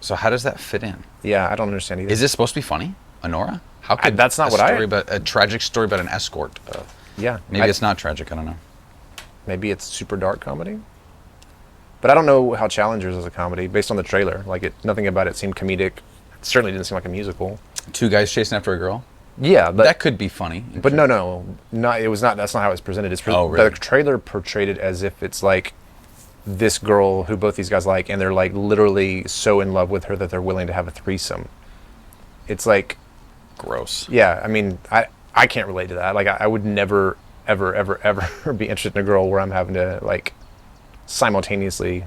Speaker 1: So how does that fit in?
Speaker 2: Yeah, I don't understand either.
Speaker 1: Is this supposed to be funny, Honora? How could
Speaker 2: that's not what
Speaker 1: a tragic story about an escort?
Speaker 2: Yeah.
Speaker 1: Maybe it's not tragic. I don't know.
Speaker 2: Maybe it's super dark comedy. But I don't know how Challengers is a comedy based on the trailer. Like, nothing about it seemed comedic. It certainly didn't seem like a musical.
Speaker 1: Two guys chasing after a girl.
Speaker 2: Yeah, but
Speaker 1: That could be funny.
Speaker 2: But no, not. It was not. That's not how it's presented. It's
Speaker 1: Oh, really?
Speaker 2: The trailer portrayed it as if it's like this girl who both these guys like, and they're like literally so in love with her that they're willing to have a threesome. It's like,
Speaker 1: Gross.
Speaker 2: yeah. I mean, I can't relate to that. Like, I would never, ever, ever, ever be interested in a girl where I'm having to, like, simultaneously.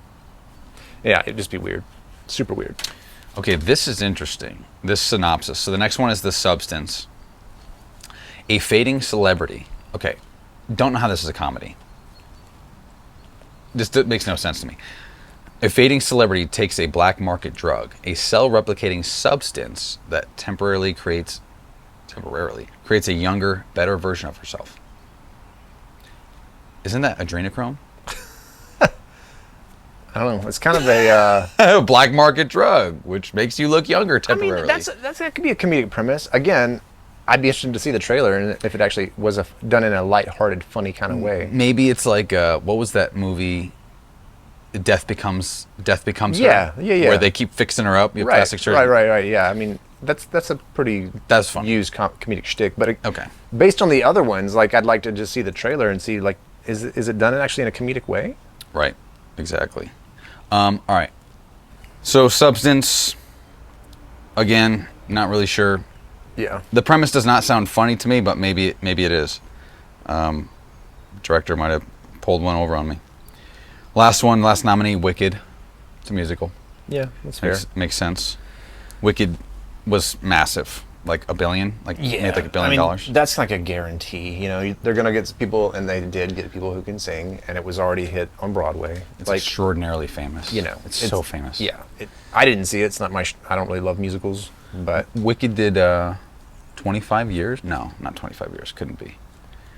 Speaker 2: Yeah, it'd just be weird. Super weird.
Speaker 1: Okay, this is interesting. This synopsis. So the next one is The Substance. A fading celebrity. Okay, don't know how this is a comedy. This makes no sense to me. A fading celebrity takes a black market drug, a cell-replicating substance that temporarily creates a younger, better version of herself. Isn't that adrenochrome?
Speaker 2: I don't know. It's kind of a.
Speaker 1: Black market drug, which makes you look younger temporarily.
Speaker 2: I mean, that could be a comedic premise. Again, I'd be interested to see the trailer and if it actually was done in a lighthearted, funny kind of way.
Speaker 1: Maybe it's like what was that movie? Death becomes her.
Speaker 2: Yeah.
Speaker 1: Where they keep fixing her up. You have plastic surgery.
Speaker 2: Right. Yeah. I mean, that's a pretty
Speaker 1: That's fun.
Speaker 2: used comedic shtick. But
Speaker 1: Okay.
Speaker 2: based on the other ones, like I'd like to just see the trailer and see like is it done actually in a comedic way?
Speaker 1: Right. Exactly. All right. So Substance. Again, not really sure.
Speaker 2: Yeah.
Speaker 1: The premise does not sound funny to me, but maybe it is. Director might have pulled one over on me. Last nominee, Wicked. It's a musical.
Speaker 2: Yeah, that's fair.
Speaker 1: Makes sense. Wicked was massive, like $1 billion, made like $1 billion.
Speaker 2: That's like a guarantee. You know, they're gonna get people, and they did get people who can sing, and it was already hit on Broadway.
Speaker 1: It's like extraordinarily famous.
Speaker 2: You know,
Speaker 1: it's so famous.
Speaker 2: Yeah, I didn't see it. It's not my. I don't really love musicals, but
Speaker 1: Wicked did 25 years. No, not 25 years. Couldn't be.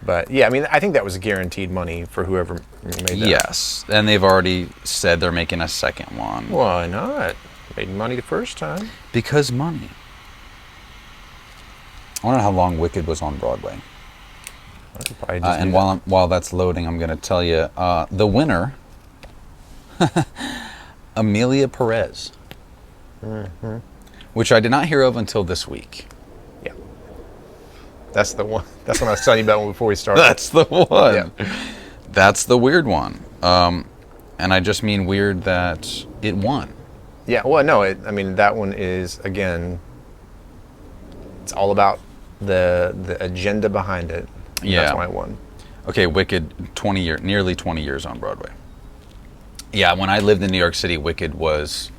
Speaker 2: But yeah, I mean, I think that was guaranteed money for whoever made that.
Speaker 1: Yes, and they've already said they're making a second one.
Speaker 2: Why not? Made money the first time.
Speaker 1: Because money. I wonder how long Wicked was on Broadway. And while that's loading, I'm going to tell you the winner, Amelia Perez, which I did not hear of until this week.
Speaker 2: Yeah, that's the one. That's what I was telling you about before we started.
Speaker 1: That's the one.
Speaker 2: Yeah.
Speaker 1: That's the weird one. And I just mean weird that it won.
Speaker 2: Yeah, well, no, I mean, that one is, again, it's all about the agenda behind it.
Speaker 1: Yeah.
Speaker 2: That's why it won.
Speaker 1: Okay, Wicked, nearly 20 years on Broadway. Yeah, when I lived in New York City, Wicked was,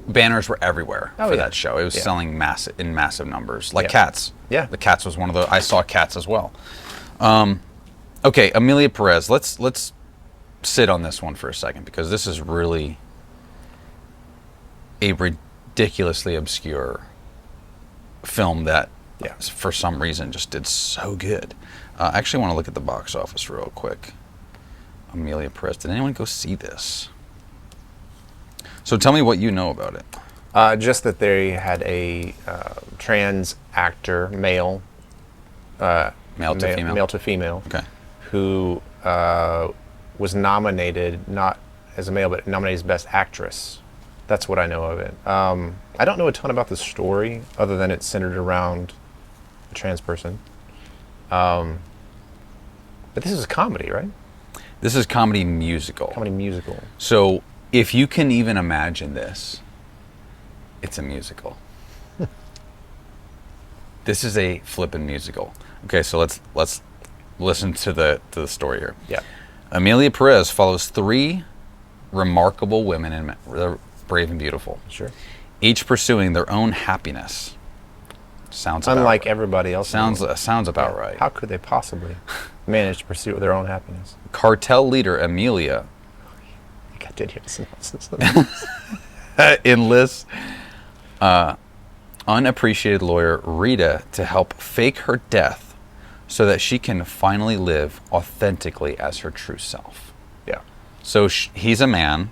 Speaker 1: banners were everywhere for that show. It was selling in massive numbers, like Cats.
Speaker 2: Yeah.
Speaker 1: The Cats was one of the, I saw Cats as well. Okay, Amelia Perez, let's sit on this one for a second, because this is really a ridiculously obscure film that for some reason just did so good. I actually want to look at the box office real quick. Amelia Perez, did anyone go see this? So tell me what you know about it.
Speaker 2: Just that they had a trans actor, male to female,
Speaker 1: okay,
Speaker 2: who was nominated not as a male, but nominated as Best Actress. That's what I know of it. I don't know a ton about the story other than it's centered around a trans person. But this is a comedy, right?
Speaker 1: This is comedy musical.
Speaker 2: Comedy musical.
Speaker 1: So if you can even imagine this, it's a musical. This is a flippin' musical. Okay, so let's listen to the story here.
Speaker 2: Yeah.
Speaker 1: Amelia Perez follows 3 remarkable women in Brave and Beautiful.
Speaker 2: Sure.
Speaker 1: Each pursuing their own happiness. Sounds about
Speaker 2: unlike
Speaker 1: right.
Speaker 2: everybody else.
Speaker 1: Sounds about right.
Speaker 2: How could they possibly manage to pursue their own happiness?
Speaker 1: Cartel leader Amelia
Speaker 2: I think I did hear the synopsis.
Speaker 1: enlists unappreciated lawyer Rita to help fake her death so that she can finally live authentically as her true self.
Speaker 2: Yeah.
Speaker 1: So he's a man,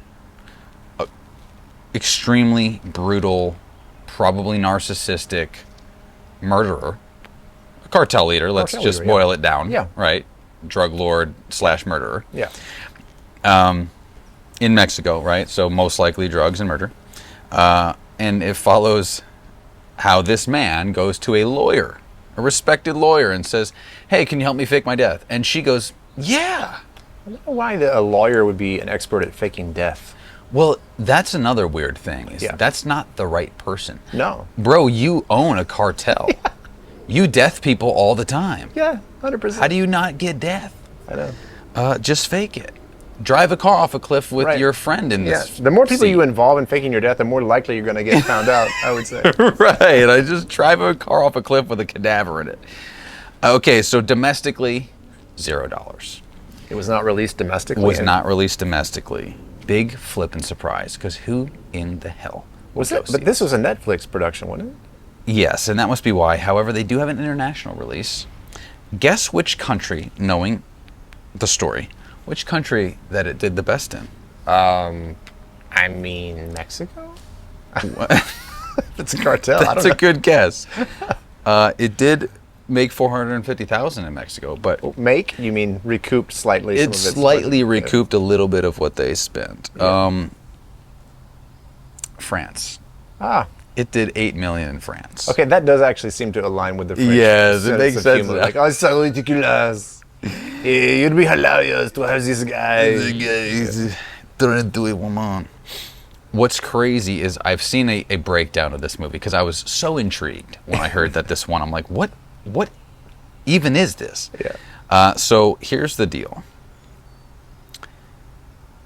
Speaker 1: extremely brutal, probably narcissistic murderer, a cartel leader. Let's just boil it down.
Speaker 2: Yeah.
Speaker 1: Right. Drug lord / murderer.
Speaker 2: Yeah.
Speaker 1: In Mexico, right? So most likely drugs and murder. And it follows how this man goes to a lawyer, a respected lawyer, and says, "Hey, can you help me fake my death?" And she goes, "Yeah."
Speaker 2: I don't know why a lawyer would be an expert at faking death.
Speaker 1: Well, that's another weird thing. That's not the right person.
Speaker 2: No.
Speaker 1: Bro, you own a cartel. Yeah. You death people all the time.
Speaker 2: Yeah, 100%.
Speaker 1: How do you not get death?
Speaker 2: I know.
Speaker 1: Just fake it. Drive a car off a cliff with your friend in this.
Speaker 2: The more people you involve in faking your death, the more likely you're going to get found out, I would say.
Speaker 1: Right. I just drive a car off a cliff with a cadaver in it. Okay, so domestically, $0.
Speaker 2: It was not released domestically?
Speaker 1: Was not released domestically. Big flippin' surprise, because who in the hell
Speaker 2: was it? But this was a Netflix production, wasn't it?
Speaker 1: Yes, and that must be why. However, they do have an international release. Guess which country, knowing the story, which country that it did the best in?
Speaker 2: I mean, Mexico? It's a cartel.
Speaker 1: That's a good guess. It did make $450,000 in Mexico, but
Speaker 2: make? You mean recouped slightly?
Speaker 1: It slightly recouped a little bit of what they spent.
Speaker 2: Yeah.
Speaker 1: France. It did 8 million in France.
Speaker 2: Okay, that does actually seem to align with the French
Speaker 1: Yes, it makes
Speaker 2: of
Speaker 1: sense.
Speaker 2: humor. Like, oh, it's so ridiculous. It'd be hilarious to have this guy.
Speaker 1: The guys trying to do a woman. What's crazy is I've seen a breakdown of this movie because I was so intrigued when I heard that this one. I'm like, what even is this?
Speaker 2: Yeah.
Speaker 1: So here's the deal.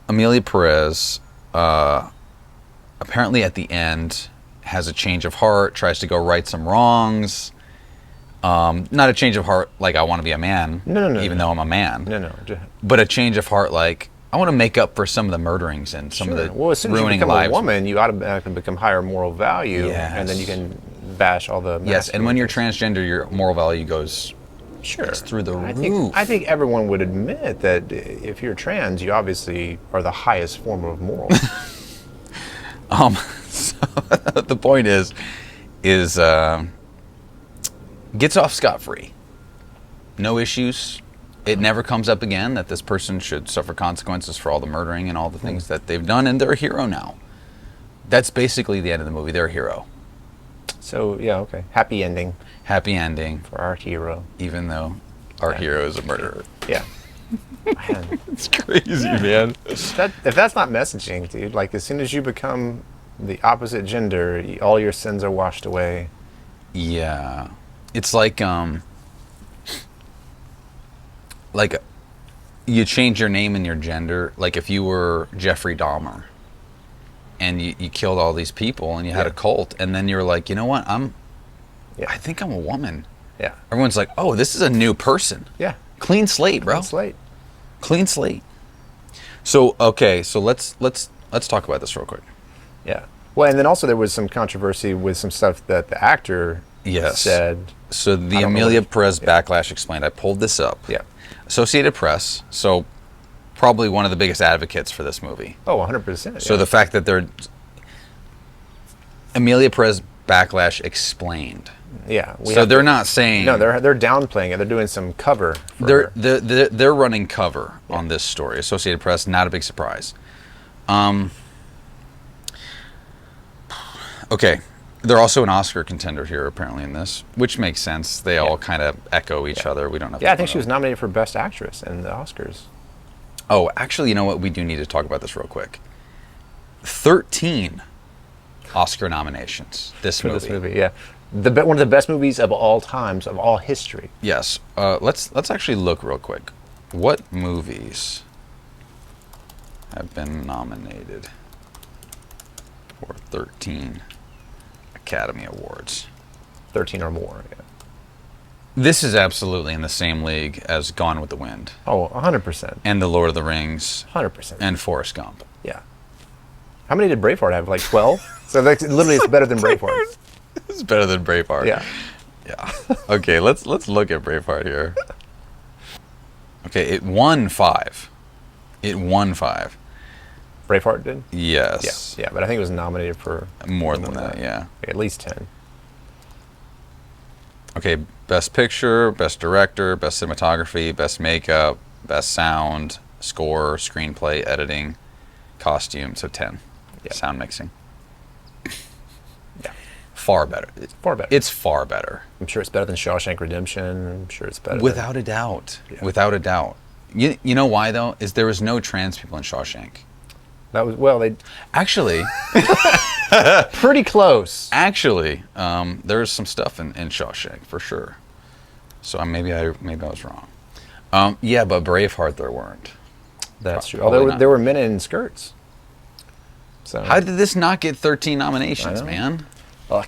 Speaker 1: Amelia Perez, apparently at the end, has a change of heart, tries to go right some wrongs. Not a change of heart like I want to be a man,
Speaker 2: No,
Speaker 1: even though I'm a man.
Speaker 2: No.
Speaker 1: But a change of heart like I want to make up for some of the murderings and some of the
Speaker 2: Well, as soon as you
Speaker 1: ruining
Speaker 2: become
Speaker 1: lives.
Speaker 2: a woman, you automatically become higher moral value,
Speaker 1: Yes.
Speaker 2: and then you can bash all the.
Speaker 1: Yes, and when you're
Speaker 2: masculine
Speaker 1: transgender, your moral value goes
Speaker 2: Sure.
Speaker 1: it's through the
Speaker 2: I
Speaker 1: roof.
Speaker 2: I think everyone would admit that if you're trans, you obviously are the highest form of moral.
Speaker 1: So the point is gets off scot-free. No issues. It never comes up again that this person should suffer consequences for all the murdering and all the things that they've done, and they're a hero now. That's basically the end of the movie. They're a hero.
Speaker 2: So, yeah, okay. Happy ending
Speaker 1: Happy ending,
Speaker 2: for our hero.
Speaker 1: even though our hero is a murderer.
Speaker 2: Yeah. Man,
Speaker 1: It's crazy, man.
Speaker 2: if that's not messaging, dude, like as soon as you become the opposite gender, all your sins are washed away.
Speaker 1: Yeah. It's like you change your name and your gender. Like if you were Jeffrey Dahmer and you killed all these people and you had a cult, and then you're like, you know what, I think I'm a woman.
Speaker 2: Yeah.
Speaker 1: Everyone's like, oh, this is a new person.
Speaker 2: Yeah.
Speaker 1: Clean slate, bro.
Speaker 2: Clean slate.
Speaker 1: Clean slate. So okay, so let's talk about this real quick.
Speaker 2: Yeah. Well, and then also there was some controversy with some stuff that the actor said.
Speaker 1: So the
Speaker 2: I don't know
Speaker 1: Amelia
Speaker 2: what-
Speaker 1: Perez backlash explained. I pulled this up.
Speaker 2: Yeah.
Speaker 1: Associated Press. So probably one of the biggest advocates for this movie.
Speaker 2: Oh, 100%.
Speaker 1: So the fact that they're Amelia Perez backlash explained.
Speaker 2: Yeah.
Speaker 1: So they're not saying
Speaker 2: No, they're downplaying it. They're doing some cover. For
Speaker 1: they're running cover on this story. Associated Press, not a big surprise. Okay, they're also an Oscar contender here apparently in this, which makes sense. They all kind of echo each other. We don't have.
Speaker 2: Yeah,
Speaker 1: to
Speaker 2: I think
Speaker 1: put
Speaker 2: she was
Speaker 1: them.
Speaker 2: nominated for Best Actress in the Oscars.
Speaker 1: Oh, actually, you know what? We do need to talk about this real quick. 13 Oscar nominations.
Speaker 2: For this movie, yeah. One of the best movies of all times, of all history.
Speaker 1: Yes. Let's actually look real quick. What movies have been nominated for 13 Academy Awards?
Speaker 2: 13 or more, yeah.
Speaker 1: This is absolutely in the same league as Gone with the Wind
Speaker 2: Oh, 100%.
Speaker 1: and The Lord of the Rings
Speaker 2: 100%.
Speaker 1: and Forrest Gump.
Speaker 2: Yeah. How many did Braveheart have? Like 12? So like, literally it's better than Braveheart.
Speaker 1: It's better than Braveheart.
Speaker 2: Yeah.
Speaker 1: Yeah. Okay, let's look at Braveheart here. Okay, it won 5. It won 5.
Speaker 2: Braveheart did?
Speaker 1: Yes.
Speaker 2: Yeah, but I think it was nominated for
Speaker 1: More than that, yeah.
Speaker 2: at least 10.
Speaker 1: Okay, Best Picture, Best Director, Best Cinematography, Best Makeup, Best Sound, Score, Screenplay, Editing, Costume, so 10.
Speaker 2: Yeah.
Speaker 1: Sound mixing.
Speaker 2: Yeah.
Speaker 1: Far better.
Speaker 2: Far better.
Speaker 1: It's far better.
Speaker 2: I'm sure it's better than Shawshank Redemption. I'm sure it's better
Speaker 1: Without a doubt.
Speaker 2: Yeah.
Speaker 1: Without a doubt. You know why, though? Is there was no trans people in Shawshank.
Speaker 2: That was, well, they
Speaker 1: Actually,
Speaker 2: pretty close.
Speaker 1: there's some stuff in Shawshank, for sure. So maybe I was wrong. Yeah, but Braveheart there weren't.
Speaker 2: That's true.
Speaker 1: Probably
Speaker 2: Although
Speaker 1: not.
Speaker 2: there were men in skirts. So
Speaker 1: How did this not get 13 nominations,
Speaker 2: I know.
Speaker 1: man?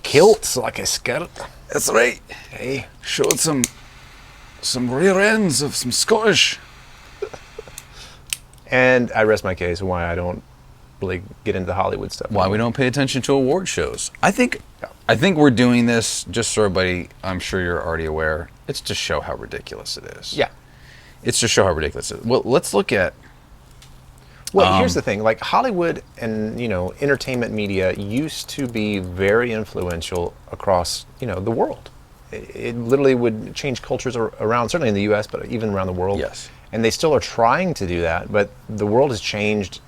Speaker 2: kilts like a skirt.
Speaker 1: That's right.
Speaker 2: Hey.
Speaker 1: Showed some rear ends of some Scottish.
Speaker 2: And I rest my case why I don't really get into the Hollywood stuff.
Speaker 1: Why we don't pay attention to award shows? I think we're doing this just so everybody. I'm sure you're already aware. It's to show how ridiculous it is.
Speaker 2: Yeah.
Speaker 1: It's to show how ridiculous it is. Well, let's look at.
Speaker 2: Well, here's the thing. Like Hollywood and entertainment media used to be very influential across the world. It literally would change cultures around, certainly in the U.S., but even around the world.
Speaker 1: Yes.
Speaker 2: And they still are trying to do that, but the world has changed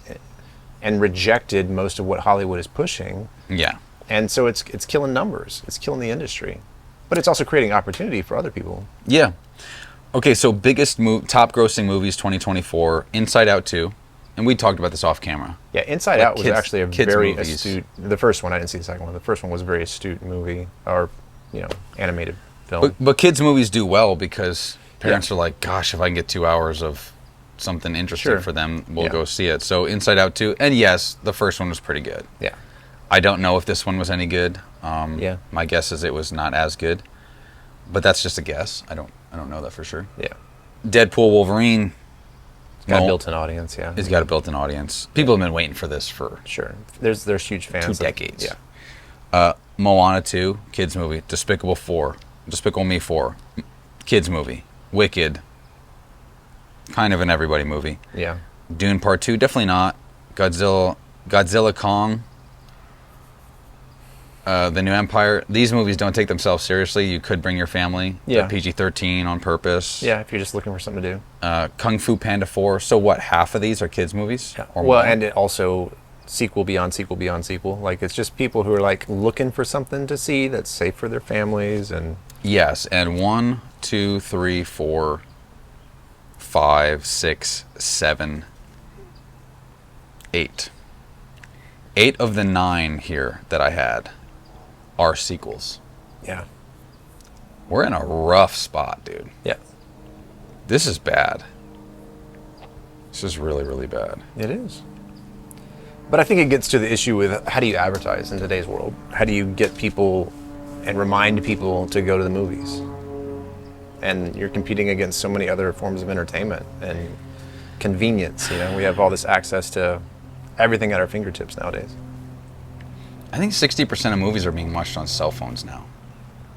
Speaker 2: and rejected most of what Hollywood is pushing.
Speaker 1: Yeah.
Speaker 2: And so it's killing numbers. It's killing the industry. But it's also creating opportunity for other people.
Speaker 1: Yeah. Okay, so top grossing movies 2024, Inside Out 2. And we talked about this off camera.
Speaker 2: Yeah, Inside
Speaker 1: Like
Speaker 2: Out was actually a
Speaker 1: kids
Speaker 2: very
Speaker 1: movies.
Speaker 2: astute. The first one, I didn't see the second one. The first one was a very astute movie, or animated film.
Speaker 1: But kids movies do well because parents
Speaker 2: Yeah.
Speaker 1: are like, gosh, if I can get 2 hours of something interesting
Speaker 2: Sure.
Speaker 1: for them, we'll
Speaker 2: Yeah.
Speaker 1: go see it. So Inside Out 2, and yes, the first one was pretty good.
Speaker 2: Yeah.
Speaker 1: I don't know if this one was any good.
Speaker 2: Yeah.
Speaker 1: My guess is it was not as good, but that's just a guess. I don't know that for sure.
Speaker 2: Yeah.
Speaker 1: Deadpool Wolverine.
Speaker 2: Got a
Speaker 1: Well,
Speaker 2: built-in audience, yeah.
Speaker 1: It's got a built-in audience. People have been waiting for this for
Speaker 2: Sure. There's huge fans.
Speaker 1: 2 decades.
Speaker 2: Yeah.
Speaker 1: Moana 2, kids movie. Despicable Me 4, kids movie. Wicked, kind of an everybody movie.
Speaker 2: Yeah.
Speaker 1: Dune Part 2, definitely not. Godzilla Kong, The New Empire. These movies don't take themselves seriously. You could bring your family.
Speaker 2: Yeah.
Speaker 1: PG-13 on purpose.
Speaker 2: Yeah, if you're just looking for something to do.
Speaker 1: Kung Fu Panda 4. So what, half of these are kids movies?
Speaker 2: Yeah.
Speaker 1: Or
Speaker 2: Well,
Speaker 1: more?
Speaker 2: and it also sequel beyond sequel beyond sequel. Like, it's just people who are like looking for something to see that's safe for their families. And
Speaker 1: Yes, and 1, 2, 3, 4, 5, 6, 7, 8. 8 of the 9 here that I had are sequels.
Speaker 2: yeah.
Speaker 1: We're in a rough spot, dude.
Speaker 2: Yeah.
Speaker 1: This is bad. This is really, really bad.
Speaker 2: It is. But I think it gets to the issue with how do you advertise in today's world? How do you get people and remind people to go to the movies? And you're competing against so many other forms of entertainment and convenience. We have all this access to everything at our fingertips nowadays.
Speaker 1: I think 60% of movies are being watched on cell phones now.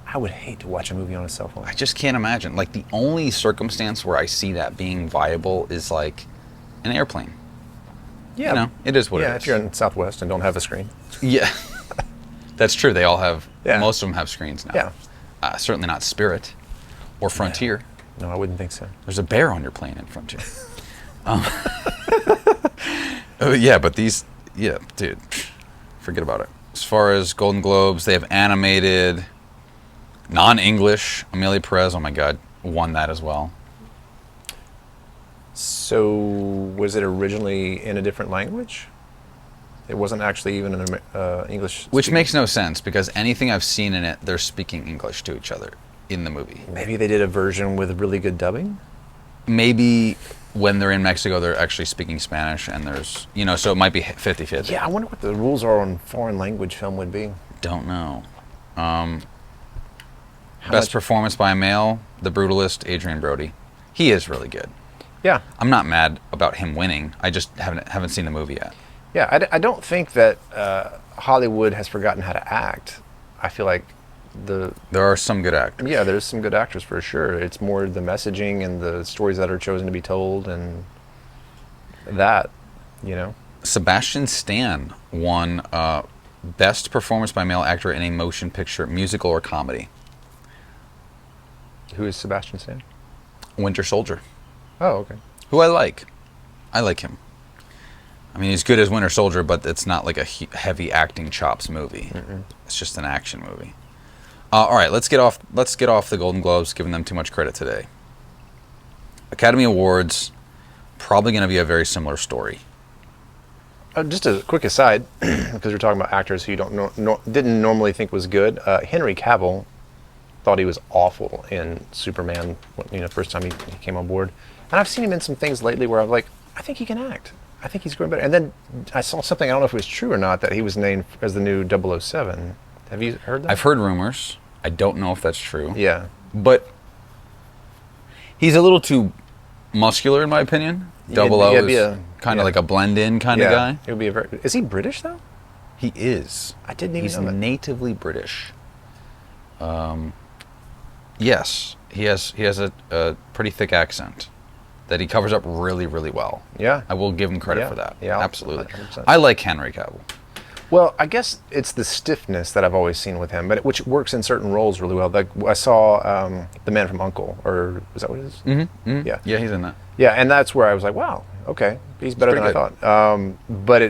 Speaker 2: I would hate to watch a movie on a cell phone.
Speaker 1: I just can't imagine. Like, the only circumstance where I see that being viable is like an airplane.
Speaker 2: Yeah.
Speaker 1: It is what it is.
Speaker 2: Yeah, if you're in Southwest and don't have a screen.
Speaker 1: Yeah, that's true. They all have.
Speaker 2: Yeah.
Speaker 1: Most of them have screens now.
Speaker 2: Yeah.
Speaker 1: Certainly not Spirit or Frontier.
Speaker 2: No, I wouldn't think so.
Speaker 1: There's a bear on your plane in Frontier. Yeah, but these. Yeah, dude, forget about it. As far as Golden Globes, they have animated, non-English. Amelia Perez, oh my God, won that as well.
Speaker 2: So, was it originally in a different language? It wasn't actually even an English.
Speaker 1: Which makes no sense because anything I've seen in it, they're speaking English to each other in the movie.
Speaker 2: Maybe they did a version with really good dubbing?
Speaker 1: Maybe when they're in Mexico, they're actually speaking Spanish, and there's, so it might be 50-50.
Speaker 2: Yeah, I wonder what the rules are on foreign language film would be.
Speaker 1: Don't know.
Speaker 2: How
Speaker 1: Best
Speaker 2: much-
Speaker 1: performance by a male, The Brutalist, Adrian Brody. He is really good.
Speaker 2: Yeah.
Speaker 1: I'm not mad about him winning. I just haven't seen the movie yet.
Speaker 2: Yeah, I don't think that Hollywood has forgotten how to act. I feel like
Speaker 1: There are some good actors.
Speaker 2: yeah, there's some good actors for sure. It's more the messaging and the stories that are chosen to be told and that,
Speaker 1: Sebastian Stan won Best Performance by a Male Actor in a Motion Picture, Musical, or Comedy.
Speaker 2: Who is Sebastian Stan?
Speaker 1: Winter Soldier,
Speaker 2: Oh, okay.
Speaker 1: who I like. I like him. I mean, he's good as Winter Soldier, but it's not like a heavy acting chops movie. It's just an action movie. All right, let's get off the Golden Globes, giving them too much credit today. Academy Awards, probably going to be a very similar story.
Speaker 2: Just a quick aside, because we're talking about actors who you didn't normally think was good. Henry Cavill thought he was awful in Superman. First time he came on board, and I've seen him in some things lately where I'm like, I think he can act. I think he's growing better. And then I saw something, I don't know if it was true or not, that he was named as the new 007. Have you heard that?
Speaker 1: I've heard rumors. I don't know if that's true.
Speaker 2: Yeah.
Speaker 1: But he's a little too muscular, in my opinion. Double O is kind of like a blend-in kind of guy.
Speaker 2: It would be Is he British though?
Speaker 1: He is.
Speaker 2: I didn't even
Speaker 1: He's
Speaker 2: know that.
Speaker 1: natively British. Yes, he has a pretty thick accent that he covers up really, really well.
Speaker 2: Yeah.
Speaker 1: I will give him credit
Speaker 2: Yeah.
Speaker 1: for that.
Speaker 2: Yeah,
Speaker 1: Absolutely.
Speaker 2: 100%.
Speaker 1: I like Henry Cavill.
Speaker 2: Well, I guess it's the stiffness that I've always seen with him, but which works in certain roles really well. Like I saw The Man from U.N.C.L.E., or is that what it is?
Speaker 1: Mm-hmm.
Speaker 2: Yeah.
Speaker 1: Yeah, he's in that.
Speaker 2: Yeah, and that's where I was like, wow, okay, he's better than I
Speaker 1: pretty
Speaker 2: thought. But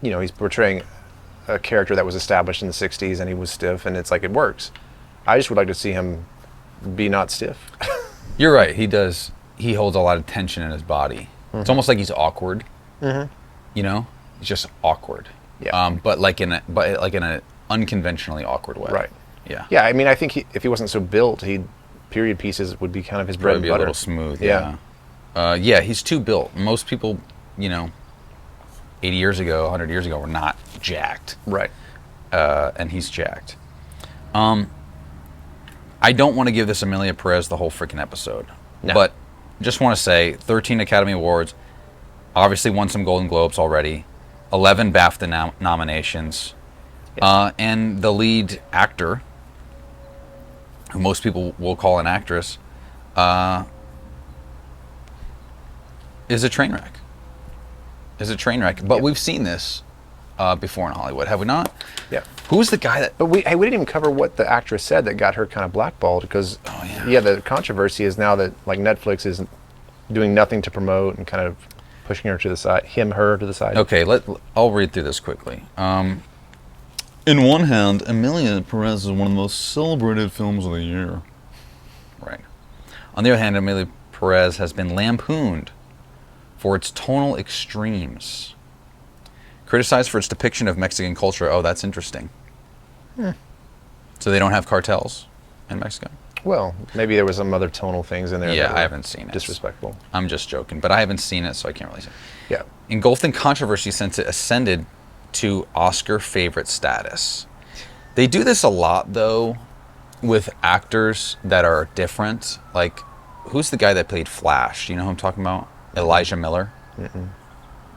Speaker 2: he's portraying a character that was established in the 60s and he was stiff, and it's like, it works. I just would like to see him be not stiff.
Speaker 1: You're right. He does. He holds a lot of tension in his body. It's almost like he's awkward. You know, he's just awkward.
Speaker 2: Yeah.
Speaker 1: But like in an unconventionally awkward way.
Speaker 2: Right.
Speaker 1: Yeah.
Speaker 2: Yeah, I mean, I think if he wasn't so built, period pieces would be kind of his bread and
Speaker 1: Probably be
Speaker 2: butter.
Speaker 1: a little smooth.
Speaker 2: Yeah.
Speaker 1: Yeah, he's too built. Most people, 80 years ago, 100 years ago, were not jacked.
Speaker 2: Right.
Speaker 1: And he's jacked. I don't want to give this Amelia Perez the whole freaking episode.
Speaker 2: No.
Speaker 1: But just want to say 13 Academy Awards, obviously won some Golden Globes already, 11 BAFTA nominations, and the lead actor, who most people will call an actress, is a train wreck. But we've seen this before in Hollywood, have we not?
Speaker 2: Yeah.
Speaker 1: Who's the guy that...
Speaker 2: But we didn't even cover what the actress said that got her kind of blackballed, because the controversy is now that like Netflix is doing nothing to promote and kind of pushing her to the side, her to the side.
Speaker 1: Okay, I'll read through this quickly. In one hand, Amelia Perez is one of the most celebrated films of the year. Right. On the other hand, Amelia Perez has been lampooned for its tonal extremes. Criticized for its depiction of Mexican culture. Oh, that's interesting. So they don't have cartels in Mexico?
Speaker 2: Well, maybe there was some other tonal things in there.
Speaker 1: Yeah,
Speaker 2: that
Speaker 1: I haven't seen it.
Speaker 2: Disrespectful.
Speaker 1: I'm just joking, but I haven't seen it, so I can't really say.
Speaker 2: Yeah.
Speaker 1: Engulfed in controversy since it ascended to Oscar favorite status. They do this a lot, though, with actors that are different. Like, who's the guy that played Flash? Do you know who I'm talking about? Elijah Miller?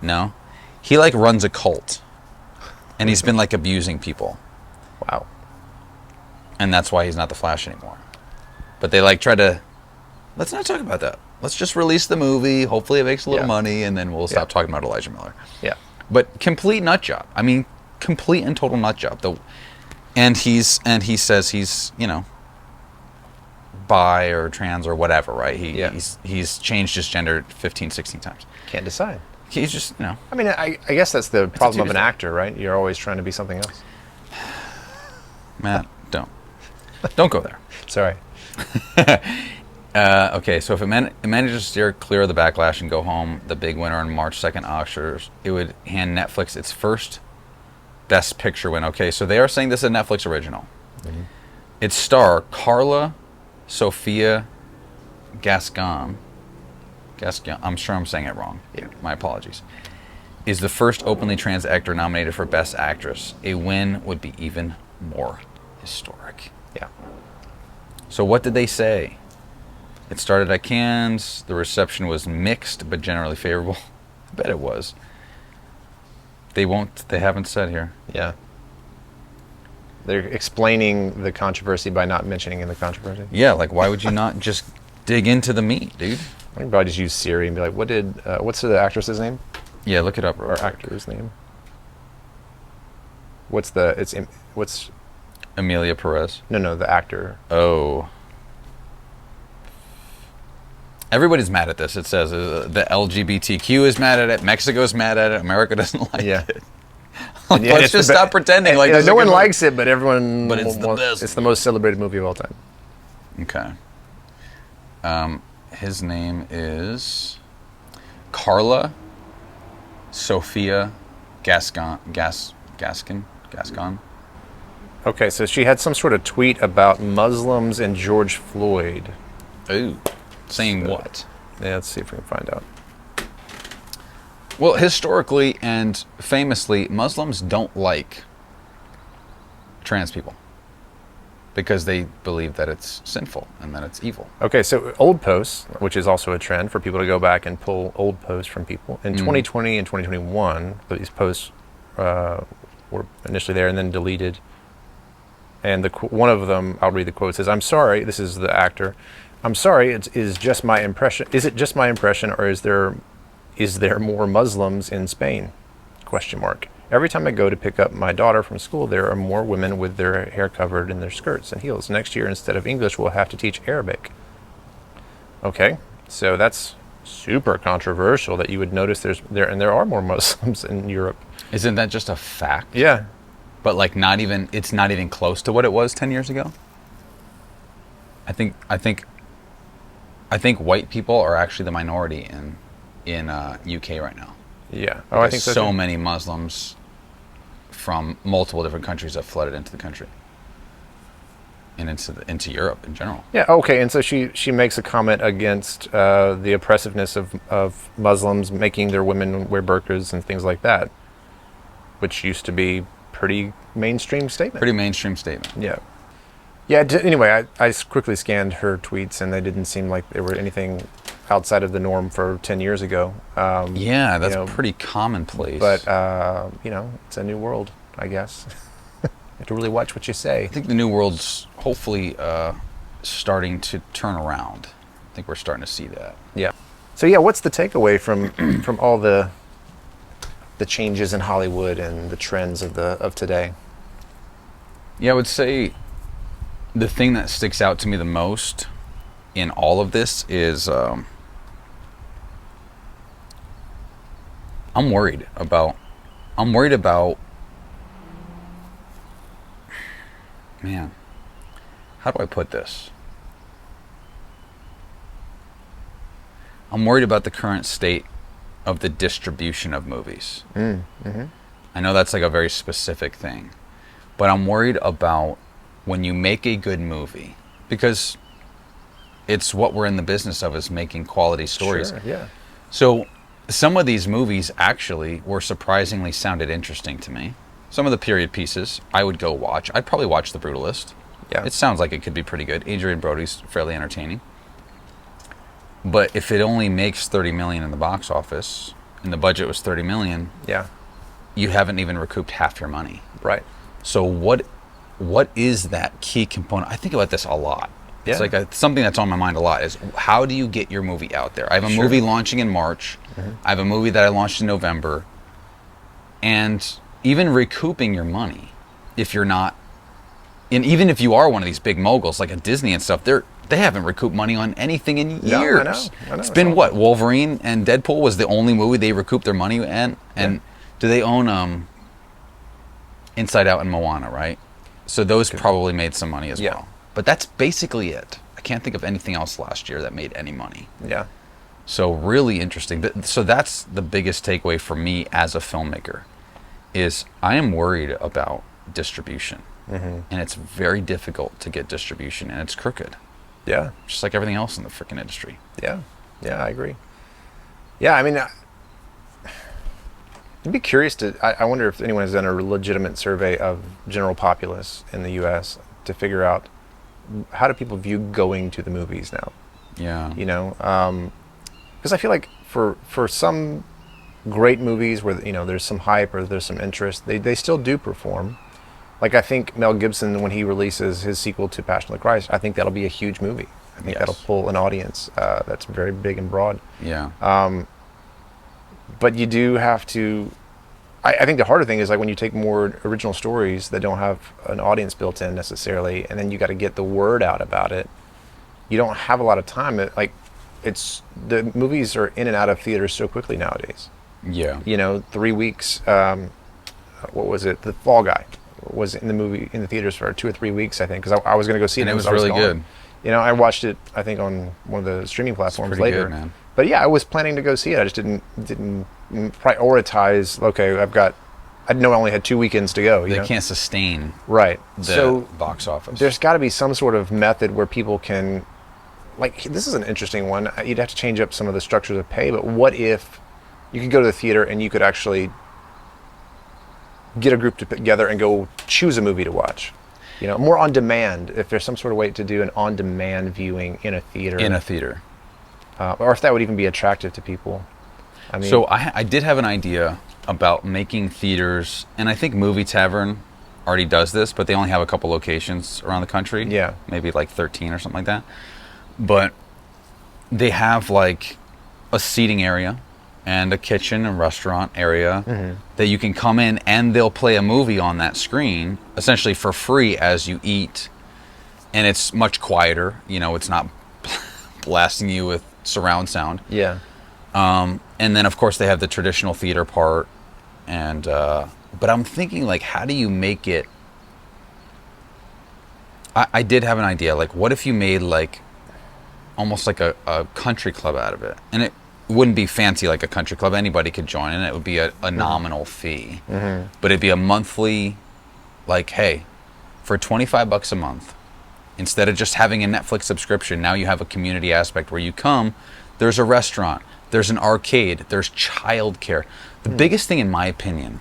Speaker 1: No? He, like, runs a cult. And he's been, like, abusing people.
Speaker 2: Wow.
Speaker 1: And that's why he's not the Flash anymore. But they, like, try to... Let's not talk about that. Let's just release the movie. Hopefully it makes a little money, and then we'll stop talking about Elijah Miller.
Speaker 2: Yeah.
Speaker 1: But complete nut job. I mean, complete and total nut job. And he says he's, bi or trans or whatever, right? He's changed his gender 15, 16 times.
Speaker 2: Can't decide.
Speaker 1: He's just,
Speaker 2: I mean, I guess that's the problem of an
Speaker 1: Tuesday.
Speaker 2: actor, right? You're always trying to be something else.
Speaker 1: Matt, don't go there.
Speaker 2: Sorry.
Speaker 1: Okay, so if it manages to steer clear of the backlash and go home the big winner on March 2nd Oscars, it would hand Netflix its first Best Picture win. Okay, so they are saying this is a Netflix original. Its star, Carla Sofia Gascon, I'm sure I'm saying it wrong.
Speaker 2: Yeah.
Speaker 1: My apologies. Is the first openly trans actor nominated for Best Actress. A win would be even more historic.
Speaker 2: Yeah.
Speaker 1: So what did they say? It started at Cannes. The reception was mixed, but generally favorable. I bet it was. They haven't said here.
Speaker 2: Yeah. They're explaining the controversy by not mentioning in the controversy.
Speaker 1: Yeah, like why would you not just dig into the meat, dude?
Speaker 2: I can probably just use Siri and be like, what's the actress's name?
Speaker 1: Yeah, look it up.
Speaker 2: Or actor's name? What's
Speaker 1: Amelia Perez.
Speaker 2: No, the actor.
Speaker 1: Oh. Everybody's mad at this. It says the LGBTQ is mad at it. Mexico's mad at it. America doesn't like it. Let's just stop pretending like
Speaker 2: no one likes it, but everyone.
Speaker 1: But it's the best.
Speaker 2: It's the most celebrated movie of all time.
Speaker 1: Okay. His name is Carla Sofia Gascon.
Speaker 2: Okay, so she had some sort of tweet about Muslims and George Floyd.
Speaker 1: Ooh. Saying what?
Speaker 2: Yeah, let's see if we can find out.
Speaker 1: Well, historically and famously, Muslims don't like trans people because they believe that it's sinful and that it's evil.
Speaker 2: Okay, so old posts, which is also a trend for people to go back and pull old posts from people. In 2020 and 2021, these posts were initially there and then deleted. And one of them, I'll read the quote, says, "I'm sorry," this is the actor, "I'm sorry, is just my impression. Is it just my impression, or is there more Muslims in Spain? Question mark. Every time I go to pick up my daughter from school, there are more women with their hair covered in their skirts and heels. Next year, instead of English, we'll have to teach Arabic." Okay, so that's super controversial that you would notice there are more Muslims in Europe.
Speaker 1: Isn't that just a fact?
Speaker 2: Yeah.
Speaker 1: but like it's not even close to what it was 10 years ago. I think white people are actually the minority in UK right now.
Speaker 2: Yeah.
Speaker 1: Oh,
Speaker 2: I think so.
Speaker 1: So
Speaker 2: too.
Speaker 1: many Muslims from multiple different countries have flooded into the country and into Europe in general.
Speaker 2: Yeah. Okay. And so she makes a comment against the oppressiveness of Muslims making their women wear burqas and things like that, which used to be pretty mainstream statement.
Speaker 1: Pretty mainstream statement.
Speaker 2: Yeah. Yeah. Anyway, I quickly scanned her tweets, and they didn't seem like they were anything outside of the norm for 10 years ago.
Speaker 1: Yeah, that's
Speaker 2: you know,
Speaker 1: pretty commonplace.
Speaker 2: But it's a new world, I guess. You have to really watch what you say.
Speaker 1: I think the new world's hopefully starting to turn around. I think we're starting to see that.
Speaker 2: Yeah. So yeah, what's the takeaway from all the changes in Hollywood and the trends of today?
Speaker 1: Yeah, I would say the thing that sticks out to me the most in all of this is I'm worried about, man, how do I put this? I'm worried about the current state of the distribution of movies.
Speaker 2: Mm-hmm.
Speaker 1: I know that's like a very specific thing, but I'm worried about when you make a good movie, because it's what we're in the business of, is making quality stories.
Speaker 2: Sure, yeah.
Speaker 1: So some of these movies actually were surprisingly sounded interesting to me. Some of the period pieces I would go watch. I'd probably watch The Brutalist.
Speaker 2: Yeah.
Speaker 1: It sounds like it could be pretty good. Adrian Brody's fairly entertaining. But if it only makes $30 million in the box office, and the budget was $30 million,
Speaker 2: Yeah.
Speaker 1: you haven't even recouped half your money.
Speaker 2: Right.
Speaker 1: So what is that key component? I think about this a lot.
Speaker 2: Yeah.
Speaker 1: It's like something that's on my mind a lot is, how do you get your movie out there? I have a
Speaker 2: Sure.
Speaker 1: movie launching in March.
Speaker 2: Mm-hmm.
Speaker 1: I have a movie that I launched in November. And even recouping your money, if you're not, and even if you are one of these big moguls like a Disney and stuff, they haven't recouped money on anything in
Speaker 2: No,
Speaker 1: years.
Speaker 2: I know.
Speaker 1: It's been what? Wolverine and Deadpool was the only movie they recouped their money in. And
Speaker 2: Yeah.
Speaker 1: do they own Inside Out and Moana, right? So those probably made some money as
Speaker 2: Yeah.
Speaker 1: well. But that's basically it. I can't think of anything else last year that made any money.
Speaker 2: Yeah.
Speaker 1: So really interesting. So that's the biggest takeaway for me as a filmmaker, is I am worried about distribution.
Speaker 2: Mm-hmm.
Speaker 1: And it's very difficult to get distribution, and it's crooked.
Speaker 2: Yeah.
Speaker 1: Just like everything else in the freaking industry.
Speaker 2: Yeah. Yeah, I agree. Yeah, I mean, I'd be curious I wonder if anyone has done a legitimate survey of general populace in the U.S. to figure out how do people view going to the movies now.
Speaker 1: Yeah.
Speaker 2: You know, because I feel like for some great movies where, you know, there's some hype or there's some interest, they still do perform. Like, I think Mel Gibson, when he releases his sequel to Passion of the Christ, I think that'll be a huge movie. I think that'll pull an audience that's very big and broad.
Speaker 1: Yeah.
Speaker 2: But you do have to, I think the harder thing is like when you take more original stories that don't have an audience built in necessarily, and then you got to get the word out about it. You don't have a lot of time. The movies are in and out of theaters so quickly nowadays.
Speaker 1: Yeah.
Speaker 2: You know, 3 weeks. What was it? The Fall Guy was in the theaters for 2 or 3 weeks, I think, because I was going to go see it.
Speaker 1: And it was
Speaker 2: I
Speaker 1: really
Speaker 2: gone.
Speaker 1: good.
Speaker 2: You know, I watched it, I think, on one of the streaming platforms
Speaker 1: pretty
Speaker 2: later.
Speaker 1: good, man.
Speaker 2: But yeah, I was planning to go see it. I just didn't prioritize. Okay, I know I only had 2 weekends to go.
Speaker 1: They can't sustain
Speaker 2: right
Speaker 1: the box office.
Speaker 2: There's got to be some sort of method where people can, like, this is an interesting one. You'd have to change up some of the structures of pay, but what if you could go to the theater and you could actually get a group together and go choose a movie to watch? You know, more on demand, if there's some sort of way to do an on-demand viewing in a theater. Or if that would even be attractive to people. I mean,
Speaker 1: so I did have an idea about making theaters, and I think Movie Tavern already does this, but they only have a couple locations around the country.
Speaker 2: Yeah.
Speaker 1: Maybe like 13 or something like that. But they have like a seating area and a kitchen and restaurant area that you can come in, and they'll play a movie on that screen essentially for free as you eat. And it's much quieter. You know, it's not blasting you with surround sound.
Speaker 2: Yeah.
Speaker 1: And then, of course, they have the traditional theater part, and But I'm thinking, like, how do you make it? I did have an idea. Like, what if you made, like, almost like a country club out of it? And it wouldn't be fancy like a country club. Anybody could join, and it would be a nominal fee. But it'd be a monthly, like, hey, for $25 a month, instead of just having a Netflix subscription, now you have a community aspect where you come, there's a restaurant, there's an arcade, there's childcare. The biggest thing, in my opinion,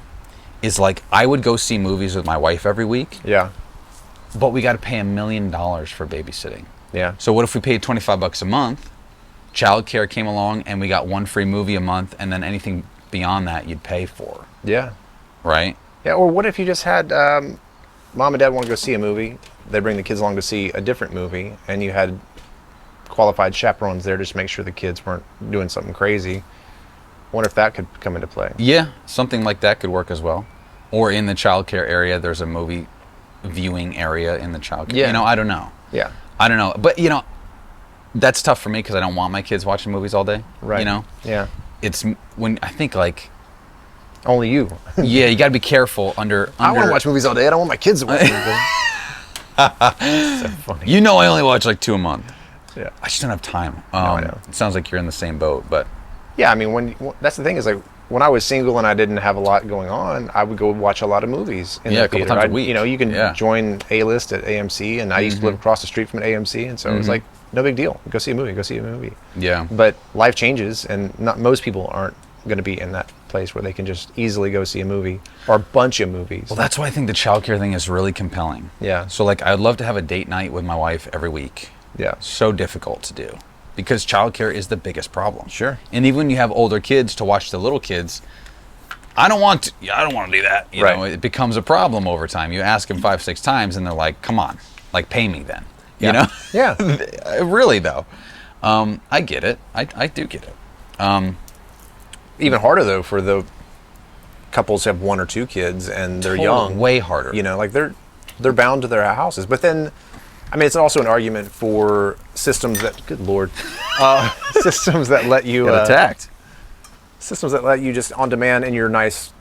Speaker 1: is, like, I would go see movies with my wife every week.
Speaker 2: Yeah.
Speaker 1: But we got to pay $1 million for babysitting.
Speaker 2: Yeah.
Speaker 1: So what if we paid $25 a month, childcare came along, and we got one free movie a month, and then anything beyond that you'd pay for.
Speaker 2: Yeah.
Speaker 1: Right?
Speaker 2: Yeah, or what if you just had mom and dad want to go see a movie, they bring the kids along to see a different movie, and you had qualified chaperones there just to make sure the kids weren't doing something crazy. Wonder if that could come into play.
Speaker 1: Yeah, something like that could work as well. Or in the childcare area, there's a movie viewing area in the childcare.
Speaker 2: Yeah.
Speaker 1: You know, I don't know.
Speaker 2: Yeah.
Speaker 1: I don't know. But, you know, that's tough for me because I don't want my kids watching movies all day.
Speaker 2: Right.
Speaker 1: You know?
Speaker 2: Yeah.
Speaker 1: It's when I think, like,
Speaker 2: only you.
Speaker 1: yeah, you got to be careful under
Speaker 2: I want to watch movies all day. I don't want my kids to watch movies. So funny.
Speaker 1: You know, I only watch like 2 a month.
Speaker 2: Yeah.
Speaker 1: I just don't have time.
Speaker 2: I know.
Speaker 1: It sounds like you're in the same boat, but
Speaker 2: Yeah, I mean, that's the thing is, like, when I was single and I didn't have a lot going on, I would go watch a lot of movies in the
Speaker 1: a couple
Speaker 2: theater.
Speaker 1: times a
Speaker 2: I'd-
Speaker 1: week.
Speaker 2: You know, you can
Speaker 1: Yeah.
Speaker 2: join A-list at AMC, and I used to live across the street from an AMC, and so it was like, no big deal. Go see a movie.
Speaker 1: yeah.
Speaker 2: But life changes, and not most people aren't going to be in that place where they can just easily go see a movie or a bunch of movies.
Speaker 1: Well, that's why I think the childcare thing is really compelling.
Speaker 2: Yeah.
Speaker 1: So, like, I'd love to have a date night with my wife every week.
Speaker 2: Yeah.
Speaker 1: So difficult to do because childcare is the biggest problem.
Speaker 2: Sure.
Speaker 1: And even when you have older kids to watch the little kids, I don't want to do that. You
Speaker 2: Right.
Speaker 1: know, it becomes a problem over time. You ask them 5-6 times, and they're like, "Come on, like, pay me then." You know?
Speaker 2: Yeah.
Speaker 1: Really though, I get it. I do get it.
Speaker 2: Even harder, though, for the couples who have 1 or 2 kids and they're young.
Speaker 1: Way harder.
Speaker 2: You know, like, they're bound to their houses. But then, I mean, it's also an argument for systems that, good Lord, systems that let you
Speaker 1: Get attacked.
Speaker 2: systems that let you just on demand in your nice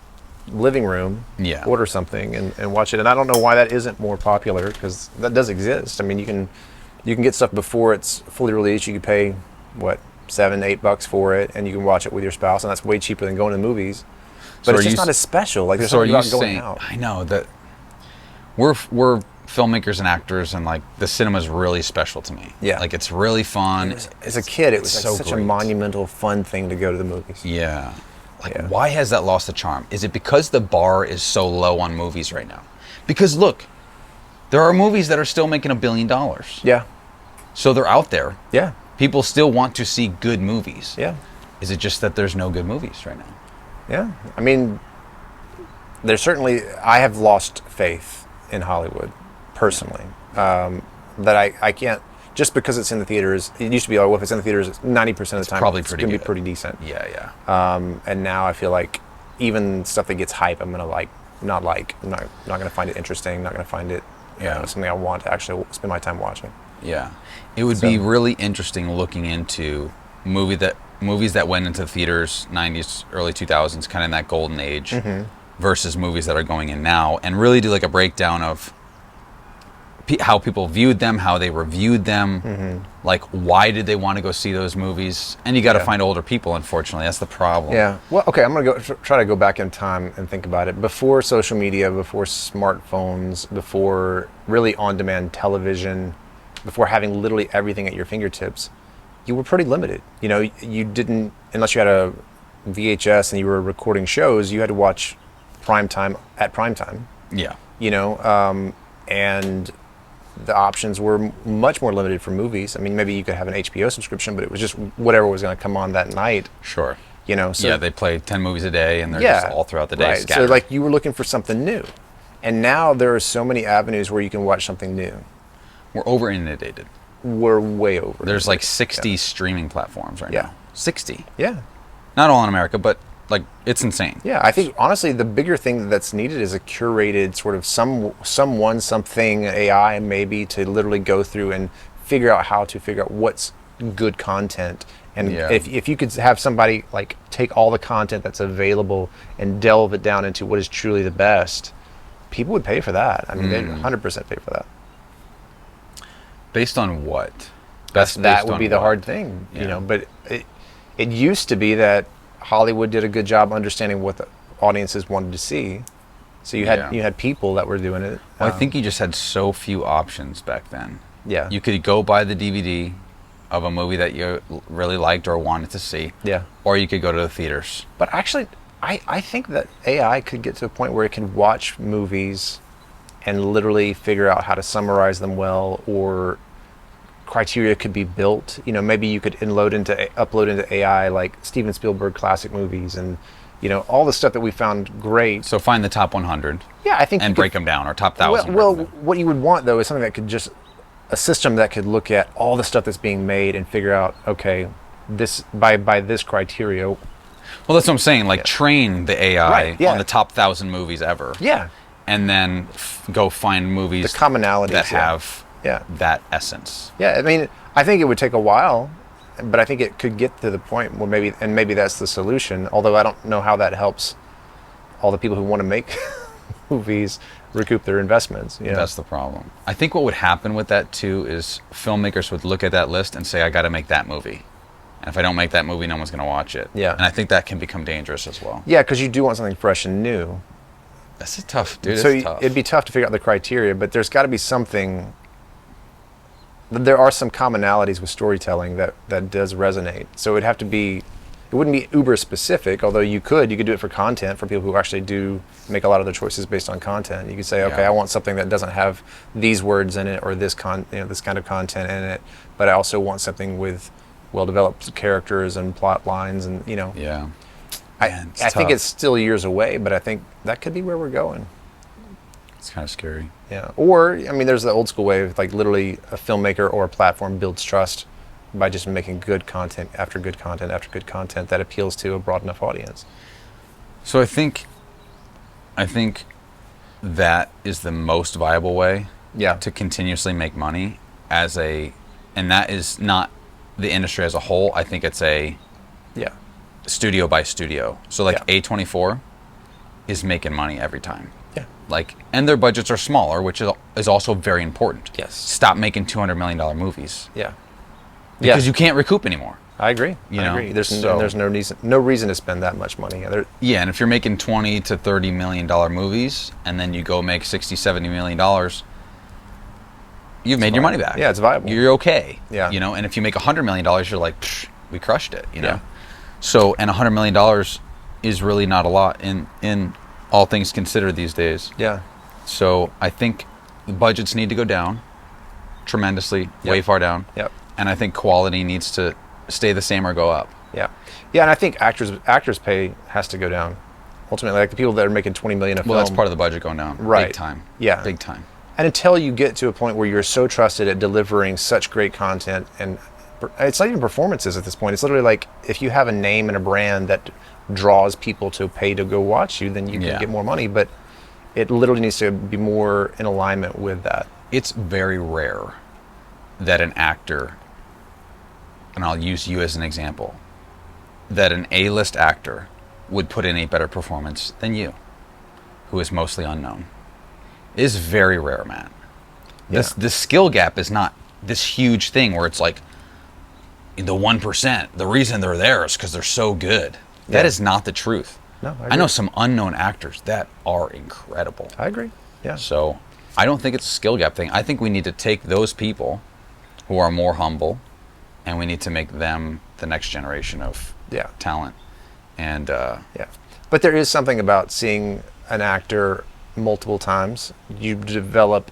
Speaker 2: living room
Speaker 1: Yeah.
Speaker 2: order something and watch it. And I don't know why that isn't more popular, because that does exist. I mean, you can get stuff before it's fully released. You can pay what, $7-8 for it, and you can watch it with your spouse, and that's way cheaper than going to the movies. But
Speaker 1: So
Speaker 2: it's
Speaker 1: are
Speaker 2: just
Speaker 1: you
Speaker 2: not as special. Like, there's
Speaker 1: So are
Speaker 2: something
Speaker 1: you
Speaker 2: about going
Speaker 1: saying?
Speaker 2: out.
Speaker 1: I know that we're filmmakers and actors, and, like, the cinema is really special to me.
Speaker 2: Yeah.
Speaker 1: Like, it's really fun.
Speaker 2: As a kid, it was
Speaker 1: It's
Speaker 2: like
Speaker 1: so
Speaker 2: such a
Speaker 1: great.
Speaker 2: monumental, fun thing to go to the movies.
Speaker 1: Yeah. Like,
Speaker 2: Yeah.
Speaker 1: why has that lost the charm? Is it because the bar is so low on movies right now? Because look, there are movies that are still making $1 billion.
Speaker 2: Yeah.
Speaker 1: So they're out there.
Speaker 2: Yeah.
Speaker 1: People still want to see good movies.
Speaker 2: Yeah.
Speaker 1: Is it just that there's no good movies right now?
Speaker 2: Yeah. I mean, there's certainly, I have lost faith in Hollywood, personally. That I can't, just because it's in the theaters, it used to be, oh, well, if it's in the theaters, 90% of the time,
Speaker 1: probably
Speaker 2: it's
Speaker 1: pretty
Speaker 2: going to be
Speaker 1: good.
Speaker 2: pretty decent.
Speaker 1: Yeah, yeah.
Speaker 2: And now I feel like even stuff that gets hype, I'm going to not going to find it interesting, not going to find it something I want to actually spend my time watching.
Speaker 1: Yeah. It would be really interesting looking into movies that went into theaters 90s, early 2000s, kind of in that golden age, versus movies that are going in now, and really do like a breakdown of how people viewed them, how they reviewed them, like why did they want to go see those movies? And you got to find older people, unfortunately. That's the problem.
Speaker 2: Yeah. Well, okay, I'm going to try to go back in time and think about it. Before social media, before smartphones, before really on-demand television, before having literally everything at your fingertips, you were pretty limited. You know, you didn't, unless you had a VHS and you were recording shows, you had to watch prime time at prime time.
Speaker 1: Yeah.
Speaker 2: You know, and the options were much more limited for movies. I mean, maybe you could have an HBO subscription, but it was just whatever was going to come on that night.
Speaker 1: Sure.
Speaker 2: You know, so
Speaker 1: yeah, they play 10 movies a day, and they're just all throughout the day
Speaker 2: right.
Speaker 1: scattered.
Speaker 2: So, like, you were looking for something new. And now there are so many avenues where you can watch something new.
Speaker 1: We're over inundated.
Speaker 2: We're way over.
Speaker 1: There's like 60 streaming platforms right now. 60.
Speaker 2: Yeah.
Speaker 1: Not all in America, but like it's insane.
Speaker 2: Yeah, I think honestly the bigger thing that's needed is a curated sort of something AI maybe to literally go through and figure out what's good content And
Speaker 1: Yeah.
Speaker 2: if you could have somebody like take all the content that's available and delve it down into what is truly the best, people would pay for that. I mean, they'd 100% pay for that.
Speaker 1: Based on what?
Speaker 2: That would be the hard thing, you
Speaker 1: Yeah.
Speaker 2: know. But it used to be that Hollywood did a good job understanding what the audiences wanted to see. So you had people that were doing it.
Speaker 1: Well, I think you just had so few options back then.
Speaker 2: Yeah.
Speaker 1: You could go buy the DVD of a movie that you really liked or wanted to see.
Speaker 2: Yeah.
Speaker 1: Or you could go to the theaters.
Speaker 2: But actually, I think that AI could get to a point where it can watch movies and literally figure out how to summarize them well, or criteria could be built. You know, maybe you could upload into AI like Steven Spielberg classic movies, and you know, all the stuff that we found great.
Speaker 1: So find the top 100.
Speaker 2: Yeah, I think
Speaker 1: and break them down, or top 1,000.
Speaker 2: Well, what you would want though is something that could just a system that could look at all the stuff that's being made and figure out, okay, this by this criteria.
Speaker 1: Well, that's what I'm saying. Like, train the AI
Speaker 2: Right, yeah.
Speaker 1: on the top 1,000 movies ever.
Speaker 2: Yeah.
Speaker 1: And then go find movies
Speaker 2: The commonalities
Speaker 1: that
Speaker 2: yeah.
Speaker 1: have
Speaker 2: Yeah.
Speaker 1: that essence.
Speaker 2: Yeah, I mean, I think it would take a while, but I think it could get to the point where maybe that's the solution. Although I don't know how that helps all the people who want to make movies recoup their investments. You know?
Speaker 1: That's the problem. I think what would happen with that too is filmmakers would look at that list and say, I got to make that movie. And if I don't make that movie, no one's going to watch it.
Speaker 2: Yeah.
Speaker 1: And I think that can become dangerous as well.
Speaker 2: Yeah, because you do want something fresh and new.
Speaker 1: That's a tough, dude.
Speaker 2: So
Speaker 1: It's tough.
Speaker 2: it'd be tough to figure out the criteria, but there's got to be something. There are some commonalities with storytelling that does resonate. So it'd have to be. It wouldn't be uber specific, although you could do it for content, for people who actually do make a lot of their choices based on content. You could say, okay,
Speaker 1: Yeah.
Speaker 2: I want something that doesn't have these words in it or this kind of content in it, but I also want something with well-developed characters and plot lines, and you know.
Speaker 1: Yeah.
Speaker 2: I
Speaker 1: Man,
Speaker 2: think
Speaker 1: tough.
Speaker 2: it's still years away, but I think that could be where we're going.
Speaker 1: It's kind of scary.
Speaker 2: Yeah. Or, I mean, there's the old school way of like literally a filmmaker or a platform builds trust by just making good content after good content after good content that appeals to a broad enough audience.
Speaker 1: So I think that is the most viable way
Speaker 2: Yeah.
Speaker 1: to continuously make money and that is not the industry as a whole. I think it's a
Speaker 2: Yeah.
Speaker 1: studio by studio. So like
Speaker 2: Yeah.
Speaker 1: A24 is making money every time.
Speaker 2: Yeah.
Speaker 1: Like, and their budgets are smaller, which is also very important.
Speaker 2: Yes.
Speaker 1: Stop making $200 million movies
Speaker 2: Yeah.
Speaker 1: because you can't recoup anymore.
Speaker 2: I agree.
Speaker 1: You
Speaker 2: I
Speaker 1: know,
Speaker 2: agree. There's
Speaker 1: so-
Speaker 2: no reason to spend that much money.
Speaker 1: Yeah, and if you're making $20 to $30 million movies and then you go make $60, $70 million, you've made your money back.
Speaker 2: Yeah, it's viable.
Speaker 1: You're okay.
Speaker 2: Yeah.
Speaker 1: You know, and if you make $100 million, you're like, psh, we crushed it, you know?
Speaker 2: Yeah.
Speaker 1: So, and $100 million is really not a lot in all things considered these days.
Speaker 2: Yeah.
Speaker 1: So I think the budgets need to go down tremendously, way far down.
Speaker 2: Yep.
Speaker 1: And I think quality needs to stay the same or go up.
Speaker 2: Yeah. Yeah, and I think actors pay has to go down. Ultimately, like the people that are making $20 million a film.
Speaker 1: Well, that's part of the budget going down.
Speaker 2: Right.
Speaker 1: Big time.
Speaker 2: Yeah.
Speaker 1: Big time.
Speaker 2: And until you get to a point where you're so trusted at delivering such great content, and it's not even performances at this point. It's literally like if you have a name and a brand that draws people to pay to go watch you, then you can get more money. But it literally needs to be more in alignment with that.
Speaker 1: It's very rare that an actor, and I'll use you as an example, that an A-list actor would put in a better performance than you, who is mostly unknown. It is very rare, Matt.
Speaker 2: Yeah.
Speaker 1: The skill gap is not this huge thing where it's like the 1%, the reason they're there is because they're so good. That
Speaker 2: Yeah.
Speaker 1: is not the truth.
Speaker 2: No,
Speaker 1: I know some unknown actors that are incredible.
Speaker 2: I agree. Yeah.
Speaker 1: So I don't think it's a skill gap thing. I think we need to take those people who are more humble and we need to make them the next generation of talent. And
Speaker 2: Yeah. But there is something about seeing an actor multiple times. You develop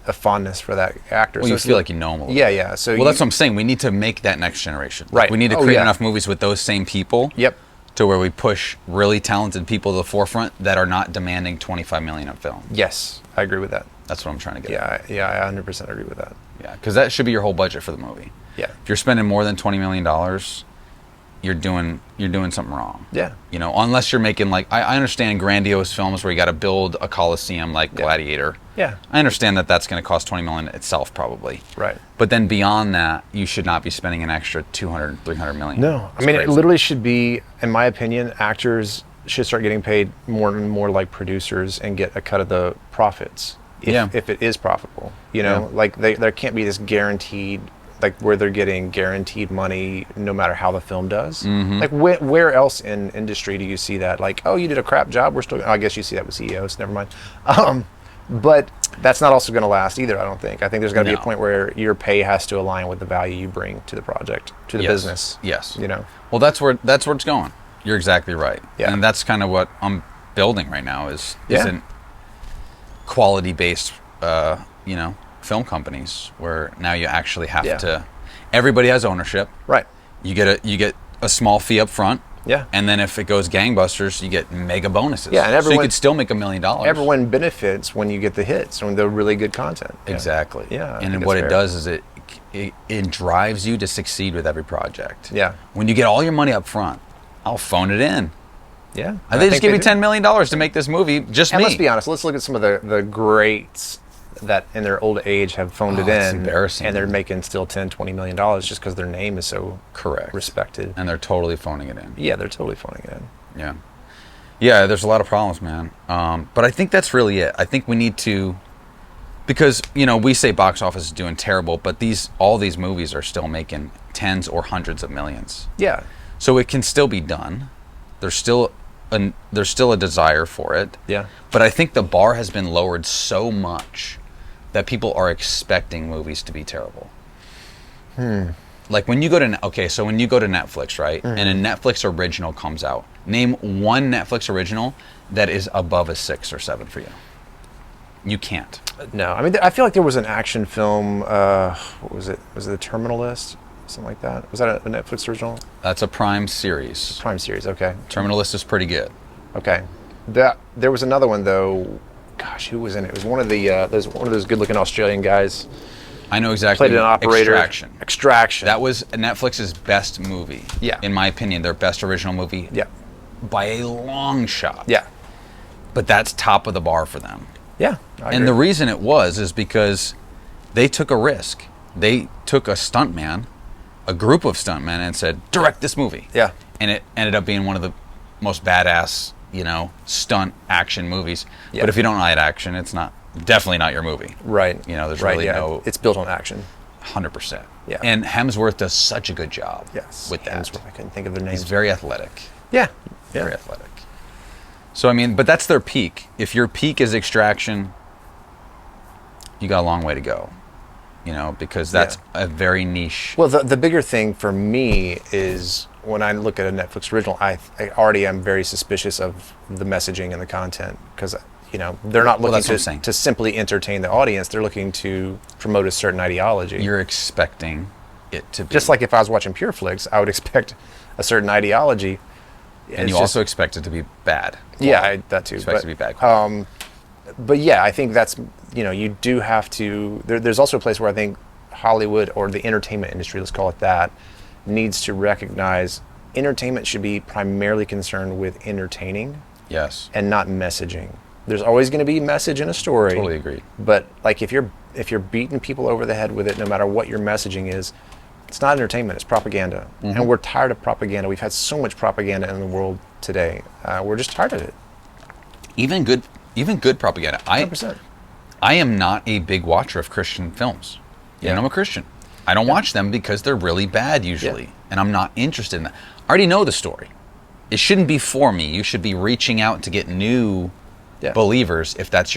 Speaker 2: a fondness for that actor.
Speaker 1: well,
Speaker 2: So
Speaker 1: you
Speaker 2: it's
Speaker 1: feel like you know them a little
Speaker 2: Yeah,
Speaker 1: bit.
Speaker 2: yeah. So
Speaker 1: Well, that's what I'm saying. We need to make that next generation.
Speaker 2: Right.
Speaker 1: We need to
Speaker 2: Oh,
Speaker 1: create
Speaker 2: yeah.
Speaker 1: enough movies with those same people.
Speaker 2: Yep.
Speaker 1: To where we push really talented people to the forefront that are not demanding $25 million a film.
Speaker 2: Yes, I agree with that.
Speaker 1: That's what I'm trying to get at.
Speaker 2: Yeah, I 100% agree with that.
Speaker 1: Yeah, because that should be your whole budget for the movie.
Speaker 2: Yeah.
Speaker 1: If you're spending more than $20 million, you're doing something wrong.
Speaker 2: Yeah.
Speaker 1: You know, unless you're making like I understand grandiose films where you got to build a coliseum like Gladiator.
Speaker 2: Yeah.
Speaker 1: I understand that that's going to cost $20 million itself probably.
Speaker 2: Right.
Speaker 1: But then beyond that, you should not be spending an extra 200, 300 million.
Speaker 2: No.
Speaker 1: It's
Speaker 2: I mean,
Speaker 1: crazy.
Speaker 2: it literally should be, in my opinion, actors should start getting paid more and more like producers and get a cut of the profits if it is profitable. You know, like there can't be this guaranteed, like where they're getting guaranteed money no matter how the film does. Like where else in industry do you see that? Like, oh, you did a crap job, we're still, I guess you see that with CEOs, never mind. But that's not also going to last either, I don't think. I think there's going to be a point where your pay has to align with the value you bring to the project, to the business.
Speaker 1: Yes.
Speaker 2: You know?
Speaker 1: Well, that's where it's going. You're exactly right.
Speaker 2: Yeah.
Speaker 1: And that's kind of what I'm building right now is an quality-based, film companies where now you actually have to. Everybody has ownership.
Speaker 2: Right.
Speaker 1: You get a small fee up front.
Speaker 2: Yeah.
Speaker 1: And then if it goes gangbusters, you get mega bonuses.
Speaker 2: Yeah, and everyone,
Speaker 1: so you could still make $1 million.
Speaker 2: Everyone benefits when you get the hits, when they're really good content.
Speaker 1: Exactly.
Speaker 2: Yeah.
Speaker 1: And then what it does is it drives you to succeed with every project.
Speaker 2: Yeah.
Speaker 1: When you get all your money up front, I'll phone it in.
Speaker 2: Yeah.
Speaker 1: They just give me $10 million to make this movie, just
Speaker 2: and
Speaker 1: me.
Speaker 2: Let's be honest, let's look at some of the greats that in their old age have phoned it
Speaker 1: It's
Speaker 2: in.
Speaker 1: embarrassing.
Speaker 2: And they're making still $10-20 million just because their name is so respected.
Speaker 1: And they're totally phoning it in.
Speaker 2: Yeah, they're totally phoning it in.
Speaker 1: Yeah. Yeah, there's a lot of problems, man. But I think that's really it. I think we need to, because, we say box office is doing terrible, but all these movies are still making tens or hundreds of millions.
Speaker 2: Yeah.
Speaker 1: So it can still be done. There's still a desire for it.
Speaker 2: Yeah.
Speaker 1: But I think the bar has been lowered so much that people are expecting movies to be terrible. Like when you go to Netflix, right? And a Netflix original comes out. Name one Netflix original that is above a 6 or 7 for you. You can't.
Speaker 2: No, I mean, I feel like there was an action film. What was it? Was it The Terminal List? Something like that. Was that a Netflix original?
Speaker 1: That's a Prime series.
Speaker 2: Prime series. Okay.
Speaker 1: Terminal List is pretty good.
Speaker 2: Okay. There was another one though. Gosh, who was in it? It was one of those good-looking Australian guys.
Speaker 1: I know exactly.
Speaker 2: Played an operator. Extraction.
Speaker 1: That was Netflix's best movie.
Speaker 2: Yeah.
Speaker 1: In my opinion, their best original movie.
Speaker 2: Yeah.
Speaker 1: By a long shot.
Speaker 2: Yeah.
Speaker 1: But that's top of the bar for them.
Speaker 2: Yeah.
Speaker 1: And the reason it is because they took a risk. They took a group of stuntmen, and said, direct this movie.
Speaker 2: Yeah.
Speaker 1: And it ended up being one of the most badass, stunt action movies.
Speaker 2: Yeah.
Speaker 1: But if you don't like action, it's definitely not your movie.
Speaker 2: Right.
Speaker 1: There's really no.
Speaker 2: It's built on action.
Speaker 1: 100%.
Speaker 2: Yeah.
Speaker 1: And Hemsworth does such a good job.
Speaker 2: Yes.
Speaker 1: With that.
Speaker 2: Hemsworth, I couldn't think of their names.
Speaker 1: He's very athletic.
Speaker 2: Yeah.
Speaker 1: Very athletic. So I mean, but that's their peak. If your peak is Extraction, you got a long way to go. Because that's a very niche.
Speaker 2: Well, the bigger thing for me is when I look at a Netflix original, I already am very suspicious of the messaging and the content because, they're not looking to simply entertain the audience. They're looking to promote a certain ideology.
Speaker 1: You're expecting it to be.
Speaker 2: Just like if I was watching Pure Flix, I would expect a certain ideology.
Speaker 1: And you also expect it to be bad.
Speaker 2: Yeah, that too.
Speaker 1: Expect it to be bad.
Speaker 2: But yeah, I think that's, you do have to, there's also a place where I think Hollywood or the entertainment industry, let's call it that, needs to recognize entertainment should be primarily concerned with entertaining.
Speaker 1: Yes.
Speaker 2: And not messaging. There's always going to be message in a story.
Speaker 1: Totally agree.
Speaker 2: But like if you're beating people over the head with it, no matter what your messaging is, it's not entertainment, it's propaganda. Mm-hmm. And we're tired of propaganda. We've had so much propaganda in the world today. We're just tired of it.
Speaker 1: Even good propaganda.
Speaker 2: 100%.
Speaker 1: I am not a big watcher of Christian films.
Speaker 2: Yeah.
Speaker 1: I'm a Christian. I don't watch them because they're really bad usually. And I'm not interested in that. I already know the story. It shouldn't be for me. You should be reaching out to get new believers if that's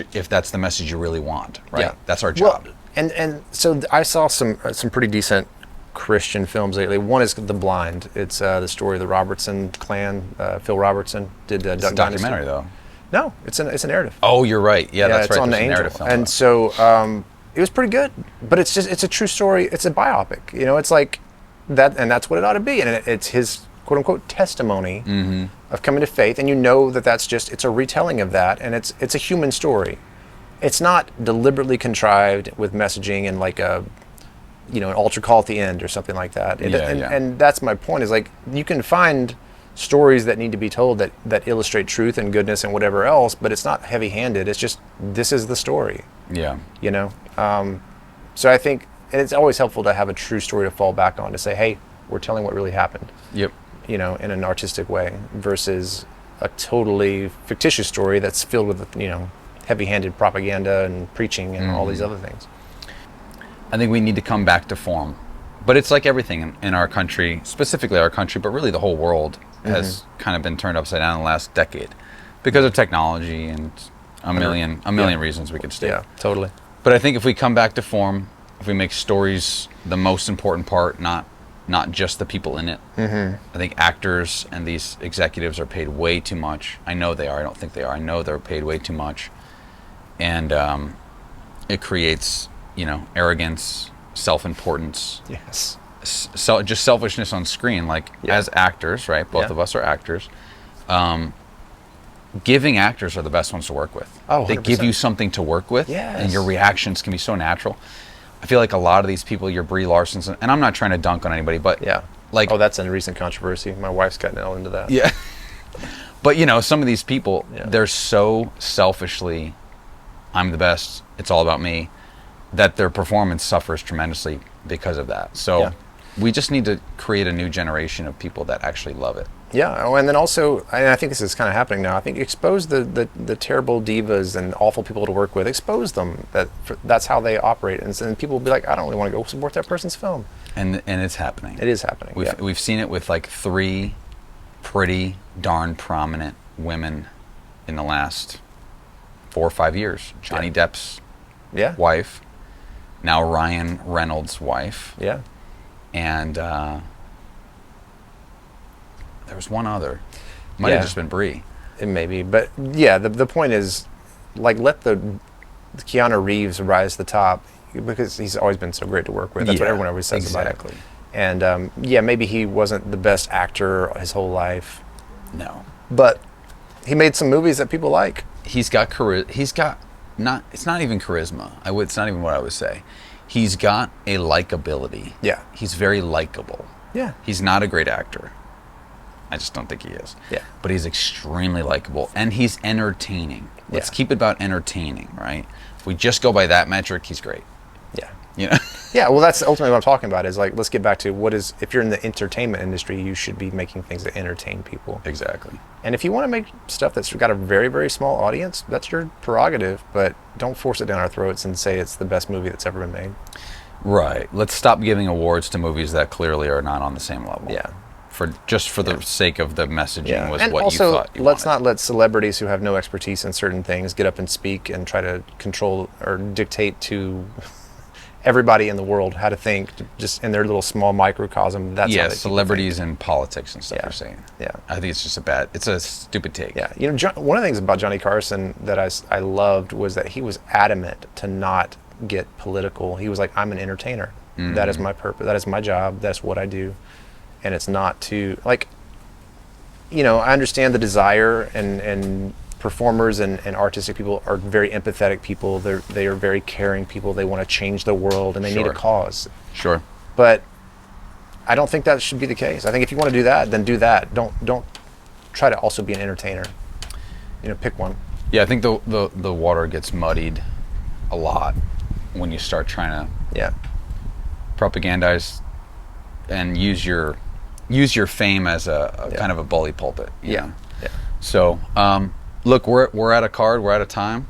Speaker 1: the message you really want, right?
Speaker 2: Yeah.
Speaker 1: That's our job.
Speaker 2: Well, and so I saw some pretty decent Christian films lately. One is The Blind. It's the story of the Robertson clan. Phil Robertson did
Speaker 1: It's a documentary though.
Speaker 2: No, it's a narrative.
Speaker 1: Oh, you're right. Yeah, that's
Speaker 2: it's
Speaker 1: right.
Speaker 2: on the Angel. And so it was pretty good. But it's a true story. It's a biopic. It's like that, and that's what it ought to be. And it's his quote unquote testimony of coming to faith. And it's a retelling of that, and it's a human story. It's not deliberately contrived with messaging and like a an altar call at the end or something like that. And that's my point, is like, you can find stories that need to be told that illustrate truth and goodness and whatever else, but it's not heavy-handed. It's just, this is the story.
Speaker 1: Yeah.
Speaker 2: So I think, and it's always helpful to have a true story to fall back on, to say, hey, we're telling what really happened.
Speaker 1: Yep.
Speaker 2: In an artistic way, versus a totally fictitious story that's filled with, heavy-handed propaganda and preaching and all these other things.
Speaker 1: I think we need to come back to form. But it's like everything in our country, specifically our country, but really the whole world has kind of been turned upside down in the last decade because of technology and a million reasons we could state.
Speaker 2: Yeah, totally.
Speaker 1: But I think if we come back to form, if we make stories the most important part, not just the people in it. I think actors and these executives are paid way too much. I know they are. I don't think they are. I know they're paid way too much. And it creates, arrogance, self-importance.
Speaker 2: Yes.
Speaker 1: Just selfishness on screen. Like, as actors, right? Both of us are actors. Giving actors are the best ones to work with.
Speaker 2: Oh, 100%.
Speaker 1: They give you something to work with, and your reactions can be so natural. I feel like a lot of these people, your Brie Larsons, and I'm not trying to dunk on anybody, but like,
Speaker 2: that's a recent controversy. My wife's gotten all into that.
Speaker 1: Yeah. But some of these people, they're so selfishly, I'm the best, it's all about me, that their performance suffers tremendously because of that. So we just need to create a new generation of people that actually love it.
Speaker 2: Yeah, and then also, and I think this is kind of happening now, I think expose the terrible divas and awful people to work with. Expose them. That's how they operate. And people will be like, I don't really want to go support that person's film.
Speaker 1: And it's happening.
Speaker 2: It is happening.
Speaker 1: We've seen it with like 3 pretty darn prominent women in the last 4 or 5 years. Johnny Depp's wife, now Ryan Reynolds' wife.
Speaker 2: Yeah.
Speaker 1: And there was one other. Might have just been Brie.
Speaker 2: It may be. But the point is, like, let the Keanu Reeves rise to the top, because he's always been so great to work with. That's what everyone always says about it. And maybe he wasn't the best actor his whole life.
Speaker 1: No.
Speaker 2: But he made some movies that people like.
Speaker 1: He's got it's not even charisma. It's not even what I would say. He's got a likability.
Speaker 2: Yeah.
Speaker 1: He's very likable.
Speaker 2: Yeah.
Speaker 1: He's not a great actor. I just don't think he is.
Speaker 2: Yeah.
Speaker 1: But he's extremely likable, and he's entertaining. Let's keep it about entertaining, right? If we just go by that metric, he's great.
Speaker 2: Yeah. Yeah, well, that's ultimately what I'm talking about, is like, let's get back to if you're in the entertainment industry, you should be making things that entertain people.
Speaker 1: Exactly.
Speaker 2: And if you want to make stuff that's got a very, very small audience, that's your prerogative, but don't force it down our throats and say it's the best movie that's ever been made.
Speaker 1: Right. Let's stop giving awards to movies that clearly are not on the same level.
Speaker 2: Yeah.
Speaker 1: For the sake of the messaging was
Speaker 2: and
Speaker 1: what
Speaker 2: also,
Speaker 1: you thought you
Speaker 2: let's
Speaker 1: wanted.
Speaker 2: not let celebrities who have no expertise in certain things get up and speak and try to control or dictate to everybody in the world how to think, just in their little small microcosm. That's how they
Speaker 1: celebrities and politics and stuff you're saying.
Speaker 2: Yeah.
Speaker 1: I think it's just it's a stupid take.
Speaker 2: Yeah. One of the things about Johnny Carson that I loved was that he was adamant to not get political. He was like, I'm an entertainer. Mm-hmm. That is my purpose. That is my job. That's what I do. And it's not to, like, I understand the desire, and performers and artistic people are very empathetic people. They are very caring people. They want to change the world, and they need a cause.
Speaker 1: Sure.
Speaker 2: But I don't think that should be the case. I think if you want to do that, then do that. Don't try to also be an entertainer. Pick one.
Speaker 1: Yeah, I think the water gets muddied a lot when you start trying to propagandize and use your fame as a kind of a bully pulpit.
Speaker 2: Yeah.
Speaker 1: So, look, we're at a card. We're out of time.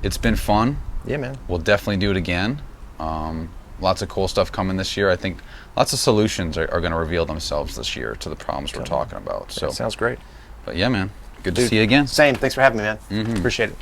Speaker 1: It's been fun.
Speaker 2: Yeah, man.
Speaker 1: We'll definitely do it again. Lots of cool stuff coming this year. I think lots of solutions are going to reveal themselves this year to the problems we're talking about. So
Speaker 2: sounds great.
Speaker 1: But yeah, man. Good to see you again.
Speaker 2: Same. Thanks for having me, man. Appreciate it.